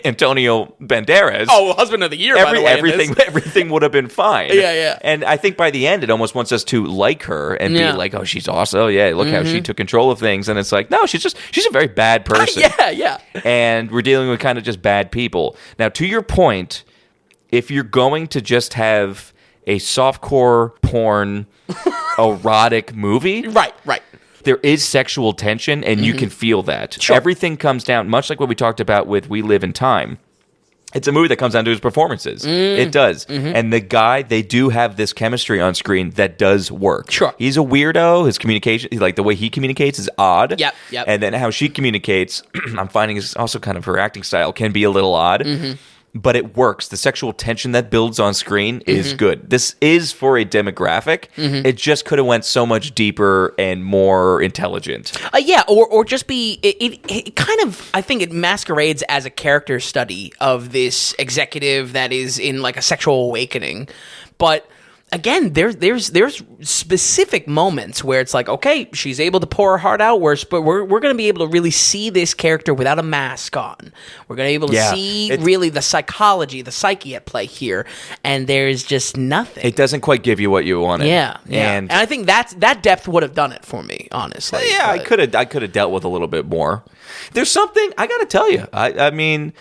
Antonio Banderas. Oh, husband of the year, by the way. Everything would have been fine. Yeah. And I think by the end, it almost wants us to like her and be like, oh, she's awesome. Oh, yeah, look how she took control of things. And it's like, no, she's a very bad person. Yeah. And we're dealing with kind of just bad people. Now, to your point, if you're going to just have a softcore porn erotic movie. Right. There is sexual tension, and you can feel that. Sure. Everything comes down, much like what we talked about with We Live in Time. It's a movie that comes down to his performances. It does. And the guy, they do have this chemistry on screen that does work. Sure. He's a weirdo. His communication, like the way he communicates is odd. Yep. And then how she communicates, I'm finding is also kind of her acting style can be a little odd. But it works. The sexual tension that builds on screen is good. This is for a demographic. It just could have went so much deeper and more intelligent. Or just be it kind of, I think it masquerades as a character study of this executive that is in like a sexual awakening. But again, there's specific moments where it's like, okay, she's able to pour her heart out, but we're going to be able to really see this character without a mask on. We're going to be able to see really the psychology, the psyche at play here, and there's just nothing. It doesn't quite give you what you wanted. Yeah. And I think that depth would have done it for me, honestly. Yeah, but I could have dealt with a little bit more. There's something I got to tell you. I mean,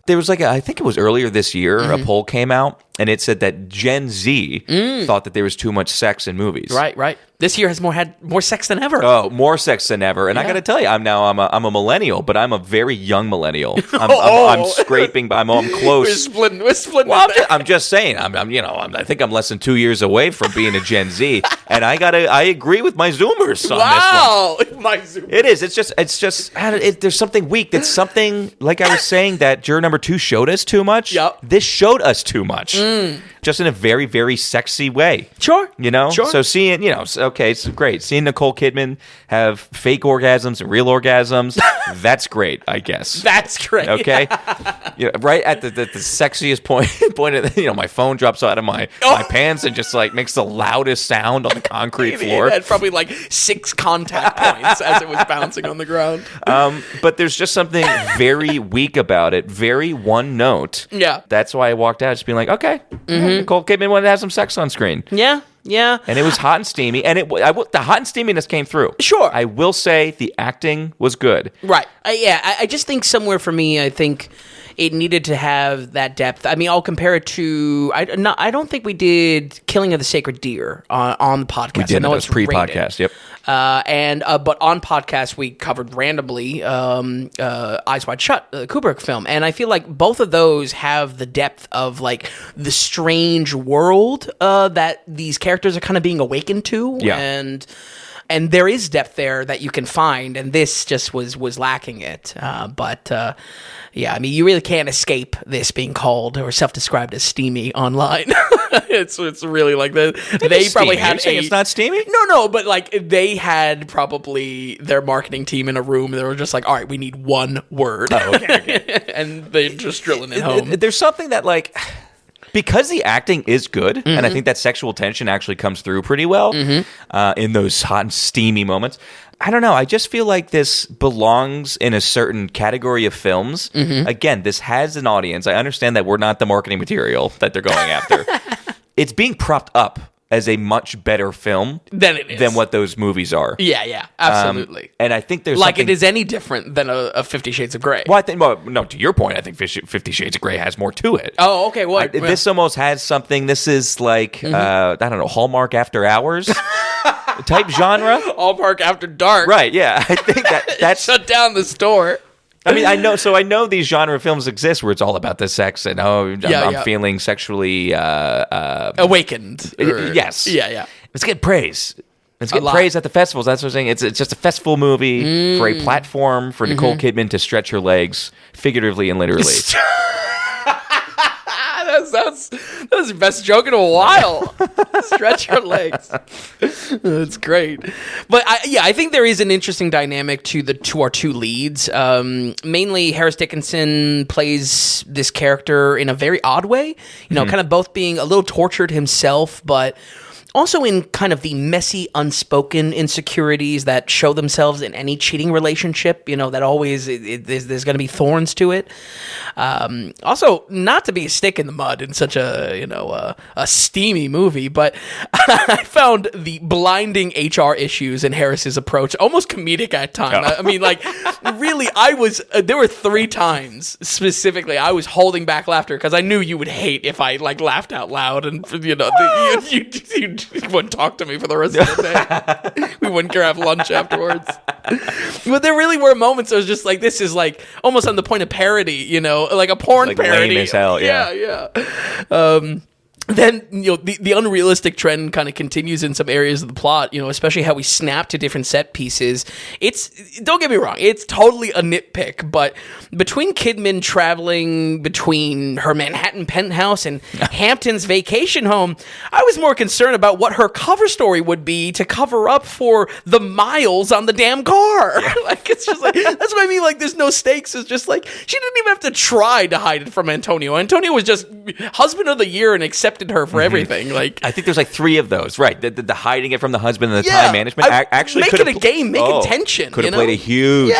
there was I think it was earlier this year, a poll came out, and it said that Gen Z thought that there was too much sex in movies. Right. This year has had more sex than ever. Oh, more sex than ever. And I got to tell you, I'm a millennial, but I'm a very young millennial. I'm scraping, I'm close. We're splitting. Well, I'm just saying. I think I'm less than 2 years away from being a Gen Z, and I agree with my Zoomers on this one. My Zoomers. It is. It's just. There's something weak. That's something like I was saying that Juror number 2 showed us too much. Yep. This showed us too much. Just in a very, very sexy way. Sure. Sure. So seeing, okay, it's great. Seeing Nicole Kidman have fake orgasms and real orgasms, that's great, I guess. That's great. Okay. Right at the sexiest point of, my phone drops out of my pants and just like makes the loudest sound on the concrete floor. It had probably like 6 contact points as it was bouncing on the ground. But there's just something very weak about it, very one note. Yeah. That's why I walked out just being like, okay, Nicole Kidman wanted to have some sex on screen. Yeah. And it was hot and steamy, and the hot and steaminess came through. Sure. I will say the acting was good. Right. I just think somewhere for me, I think it needed to have that depth. I mean, I'll compare it to. I don't think we did Killing of the Sacred Deer on the podcast. We did. I know it was pre-podcast. Yep. But on podcast we covered randomly Eyes Wide Shut, the Kubrick film, and I feel like both of those have the depth of like the strange world that these characters are kind of being awakened to, and there is depth there that you can find, and this just was lacking it. Yeah, I mean, you really can't escape this being called or self-described as steamy online. It's really like that. They probably had it's not steamy? No, but like they had probably their marketing team in a room. And they were just like, all right, we need one word. Oh, okay. And they're just drilling it home. There's something that like, because the acting is good, and I think that sexual tension actually comes through pretty well in those hot and steamy moments. I don't know. I just feel like this belongs in a certain category of films. Again, this has an audience. I understand that we're not the marketing material that they're going after. It's being propped up as a much better film than it is. Than what those movies are. Yeah, absolutely. And I think there's like it is any different than a 50 Shades of Grey. Well, no, to your point, I think 50 Shades of Grey has more to it. Oh, okay. This almost has something. This is like I don't know, Hallmark After Hours type genre. Hallmark After Dark. Right? Yeah, I think that's shut down the store. I mean, I know these genre films exist where it's all about the sex and I'm feeling sexually awakened. Yes. Yeah. Let's get praise. Let's get praise at the festivals. That's what I'm saying. It's just a festival movie for a platform for Nicole Kidman to stretch her legs, figuratively and literally. That's the best joke in a while. Stretch your legs. That's great. But I think there is an interesting dynamic to our two leads. Mainly, Harris Dickinson plays this character in a very odd way. Kind of both being a little tortured himself, but also in kind of the messy, unspoken insecurities that show themselves in any cheating relationship, that always there's going to be thorns to it. Also, not to be a stick in the mud in such a steamy movie, but I found the blinding HR issues in Harris's approach almost comedic at times. I mean, like, really, there were 3 times specifically I was holding back laughter because I knew you would hate if I like laughed out loud and you wouldn't talk to me for the rest of the day. We wouldn't care have lunch afterwards. But there really were moments I was just like, this is like almost on the point of parody, like a porn like parody. Lame as hell, yeah. Then the unrealistic trend kind of continues in some areas of the plot, especially how we snap to different set pieces. Don't get me wrong, it's totally a nitpick, but between Kidman traveling between her Manhattan penthouse and Hampton's vacation home, I was more concerned about what her cover story would be to cover up for the miles on the damn car. Like, it's just like, that's what I mean. Like, there's no stakes. It's just like, she didn't even have to try to hide it from Antonio. Antonio was just husband of the year and accepted her for everything. Like, I think there's like 3 of those, right? The hiding it from the husband and the time management actually make it a game, make it tension. Could have played a huge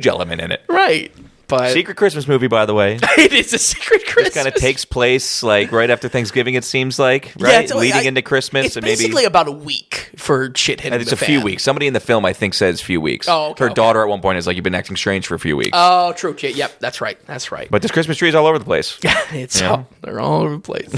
element in it, right? But Secret Christmas movie, by the way. It is a secret Christmas. It kind of takes place like right after Thanksgiving, it seems like, right? It's Leading into Christmas. It's and basically maybe about a week for shit hitting it's the a few fan. weeks. Somebody in the film, I think, says few weeks. Oh, okay, Her okay. daughter at one point is like, you've been acting strange for a few weeks. Oh, true. Yep, that's right. But this Christmas tree is all over the place. They're all over the place.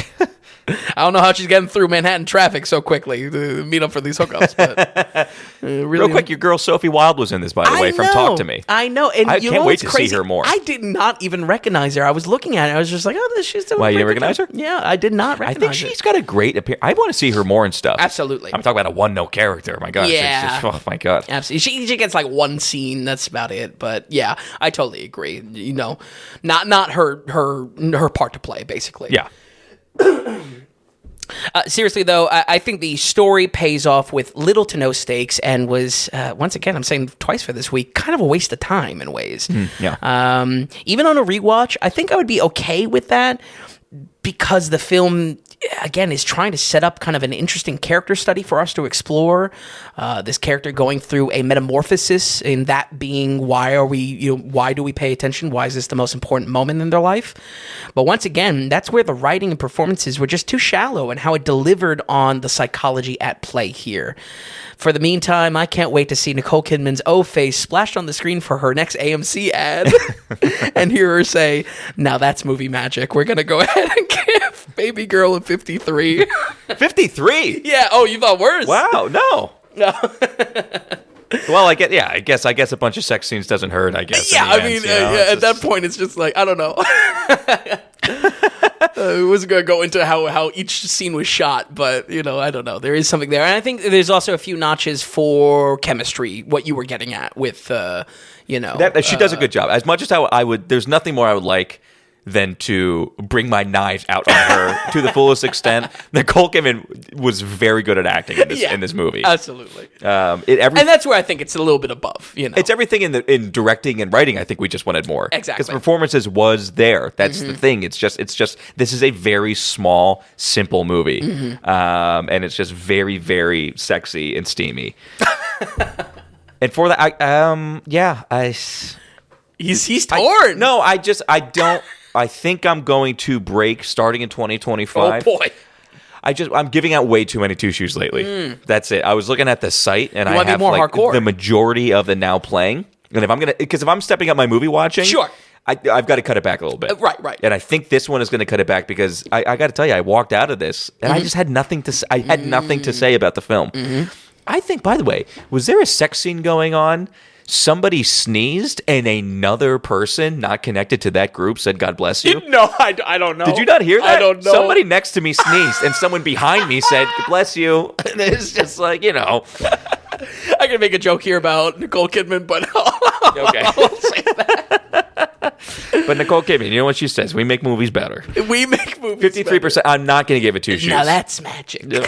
I don't know how she's getting through Manhattan traffic so quickly to meet up for these hookups. But really, Real quick, your girl Sophie Wilde was in this, by the way, from Talk to Me. I know. And I you can't know wait what's to crazy? see her more. I did not even recognize her. I was looking at it. I was just like, oh, she's doing. Why, you didn't pretty good recognize job. her? Yeah, I did not I recognize think she's got a great appearance. I want to see her more and stuff. Absolutely. I'm talking about a one-note character. My God. Yeah. Oh, my God. Absolutely. She gets like one scene. That's about it. But yeah, I totally agree. You know, not her part to play, basically. Yeah. Seriously, though, I think the story pays off with little to no stakes and was, once again, I'm saying twice for this week, kind of a waste of time in ways. Yeah. Even on a rewatch, I think I would be okay with that because the film, again, is trying to set up kind of an interesting character study for us to explore. This character going through a metamorphosis, in that being why do we pay attention? Why is this the most important moment in their life? But once again, that's where the writing and performances were just too shallow and how it delivered on the psychology at play here. For the meantime, I can't wait to see Nicole Kidman's O face splashed on the screen for her next AMC ad and hear her say, now that's movie magic. We're going to go ahead and give Babygirl a 53. 53? Yeah. Oh, you thought worse? Wow. No. No. Well, I guess a bunch of sex scenes doesn't hurt, I guess. Yeah, in the I end, mean, you know? at that point, it's just like, I don't know. It wasn't going to go into how each scene was shot, but, I don't know. There is something there. And I think there's also a few notches for chemistry, what you were getting at with, she does a good job. As much as there's nothing more I would like than to bring my knives out on her to the fullest extent. Nicole Kidman was very good at acting in this movie. Absolutely. And that's where I think it's a little bit above. It's everything in directing and writing. I think we just wanted more. Exactly. Because the performances was there. That's the thing. It's just this is a very small, simple movie, and it's just very, very sexy and steamy. And for that, he's torn. I don't. I think I'm going to break starting in 2025. Oh boy. I'm giving out way too many two shoes lately. That's it. I was looking at the site and I have more hardcore. the majority of the now playing. And if I'm stepping up my movie watching, sure, I've got to cut it back a little bit. Right. And I think this one is going to cut it back because I got to tell you, I walked out of this and I just had nothing to say. I had nothing to say about the film. I think, by the way, was there a sex scene going on? Somebody sneezed and another person not connected to that group said, God bless you? No, I don't know. Did you not hear that? I don't know. Somebody next to me sneezed and someone behind me said, bless you. And it's just like, I can make a joke here about Nicole Kidman, but Okay. I'll say that. But Nicole Kidman, you know what she says? We make movies better. We make movies 53%. I'm not going to give it two shoes. Now that's magic. Is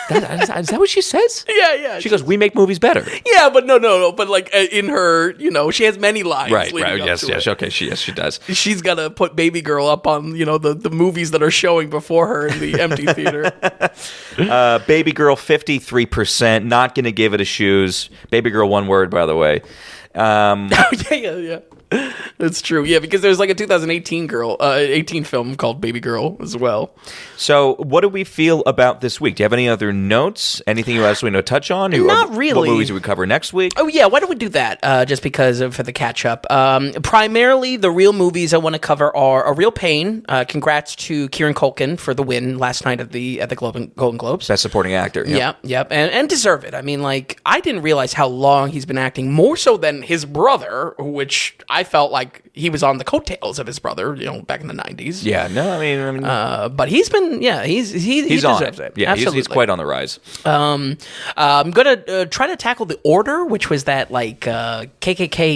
that what she says? Yeah. She goes, we make movies better. Yeah, but no. But like in her, she has many lines. Right. Yes. Okay. She does. She's got to put Babygirl up on, the movies that are showing before her in the empty theater. Babygirl, 53%. Not going to give it a shoes. Babygirl, one word, by the way. Yeah. That's true. Yeah, because there's like a 2018 film called Babygirl as well. So, what do we feel about this week? Do you have any other notes? Anything else we want to touch on? Not really. What movies do we cover next week? Oh, yeah. Why don't we do that? Just because for the catch up. Primarily, the real movies I want to cover are A Real Pain. Congrats to Kieran Culkin for the win last night at the Golden Globes. Best supporting actor. Yep. And deserve it. I mean, like, I didn't realize how long he's been acting, more so than his brother, which I felt like he was on the coattails of his brother, back in the 90s. Yeah, no, I mean, but he's been, he deserves it. Yeah, absolutely. he's quite on the rise. I'm gonna try to tackle The Order, which was that KKK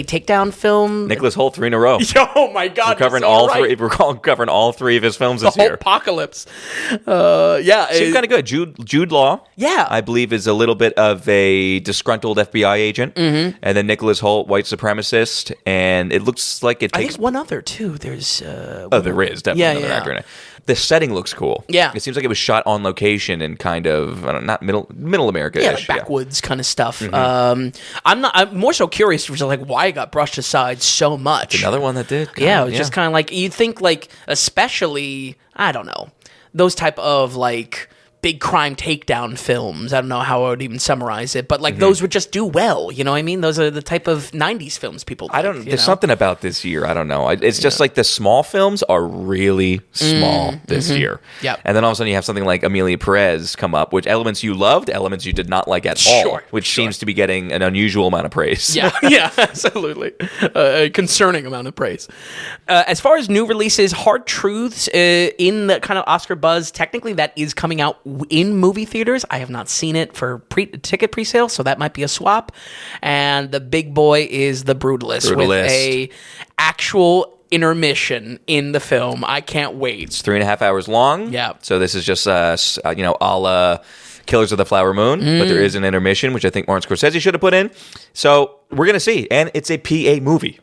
takedown film. Nicholas Hoult, 3 in a row. Oh my God, We're covering covering all three of his films this year. Apocalypse. Seemed kind of good. Jude Law, I believe, is a little bit of a disgruntled FBI agent, and then Nicholas Hoult, white supremacist, and it looks like it takes... I think one other, too. There's... there is definitely another actor in it. The setting looks cool. Yeah. It seems like it was shot on location in kind of, I don't know, not middle America-ish. Yeah, like backwoods kind of stuff. I'm more so curious for like why it got brushed aside so much. It's another one that did. Yeah, it was just kind of like, you'd think like, especially, I don't know, those type of like big crime takedown films. I don't know how I would even summarize it, but like those would just do well. You know what I mean? Those are the type of 90s films people like, There's something about this year. I don't know. It's just like the small films are really small this year. Yep. And then all of a sudden you have something like Amelia Perez come up, which elements you loved, elements you did not like at all, which seems to be getting an unusual amount of praise. Yeah, absolutely. A concerning amount of praise. As far as new releases, Hard Truths in the kind of Oscar buzz, technically that is coming out in movie theaters. I have not seen it for ticket pre-sale, so that might be a swap. And the big boy is The Brutalist. With a actual intermission in the film. I can't wait. It's 3.5 hours long. Yeah. So this is just a la Killers of the Flower Moon, but there is an intermission, which I think Martin Scorsese should have put in. So we're gonna see, and it's a PA movie.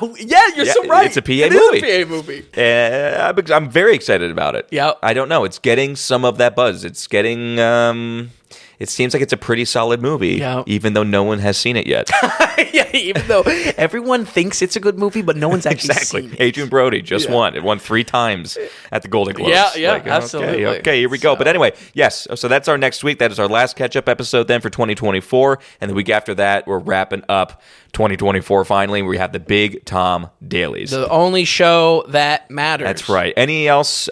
Oh yeah, you're so right. It's a PA movie. It is a PA movie. I'm very excited about it. Yeah. I don't know. It's getting some of that buzz. It's getting. It seems like it's a pretty solid movie, even though no one has seen it yet. Yeah, even though everyone thinks it's a good movie, but no one's actually seen it. Adrian Brody just won. It won 3 times at the Golden Globes. Yeah, absolutely. Okay, here we go. But anyway, yes. So that's our next week. That is our last catch-up episode then for 2024. And the week after that, we're wrapping up 2024 finally. We have the Big Tom Dailies. The only show that matters. That's right. Anything else,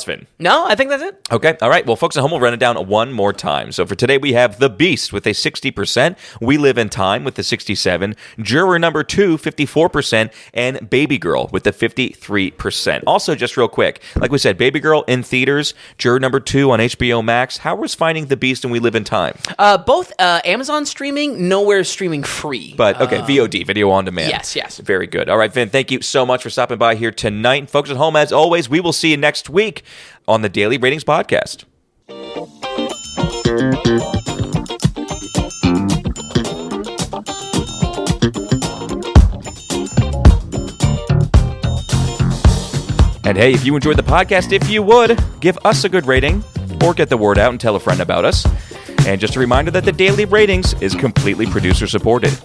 Vin? No, I think that's it. Okay. All right. Well, folks at home, we'll run it down one more time. So for today, we have The Beast with a 60%, We Live in Time with the 67%, Juror number 2, 54%, and Babygirl with the 53%. Also, just real quick, like we said, Babygirl in theaters, Juror number 2 on HBO Max. How was finding The Beast and We Live in Time? Both Amazon streaming, nowhere streaming free. But okay, VOD, video on demand. Yes. Very good. All right, Vin, thank you so much for stopping by here tonight. Folks at home, as always, we will see you next week on the Daily Ratings Podcast. And hey, if you enjoyed the podcast, if you would, give us a good rating or get the word out and tell a friend about us. And just a reminder that the Daily Ratings is completely producer supported.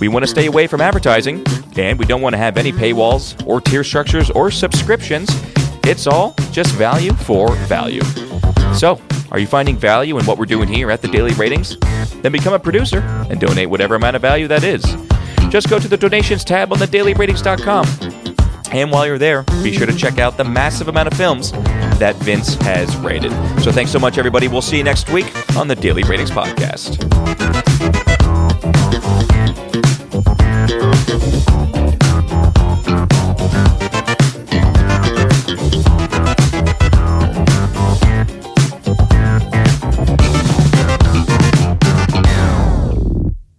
We want to stay away from advertising, and we don't want to have any paywalls or tier structures or subscriptions. It's all just value for value. So, are you finding value in what we're doing here at the Daily Ratings? Then become a producer and donate whatever amount of value that is. Just go to the donations tab on thedailyratings.com. And while you're there, be sure to check out the massive amount of films that Vince has rated. So thanks so much, everybody. We'll see you next week on the Daily Ratings Podcast.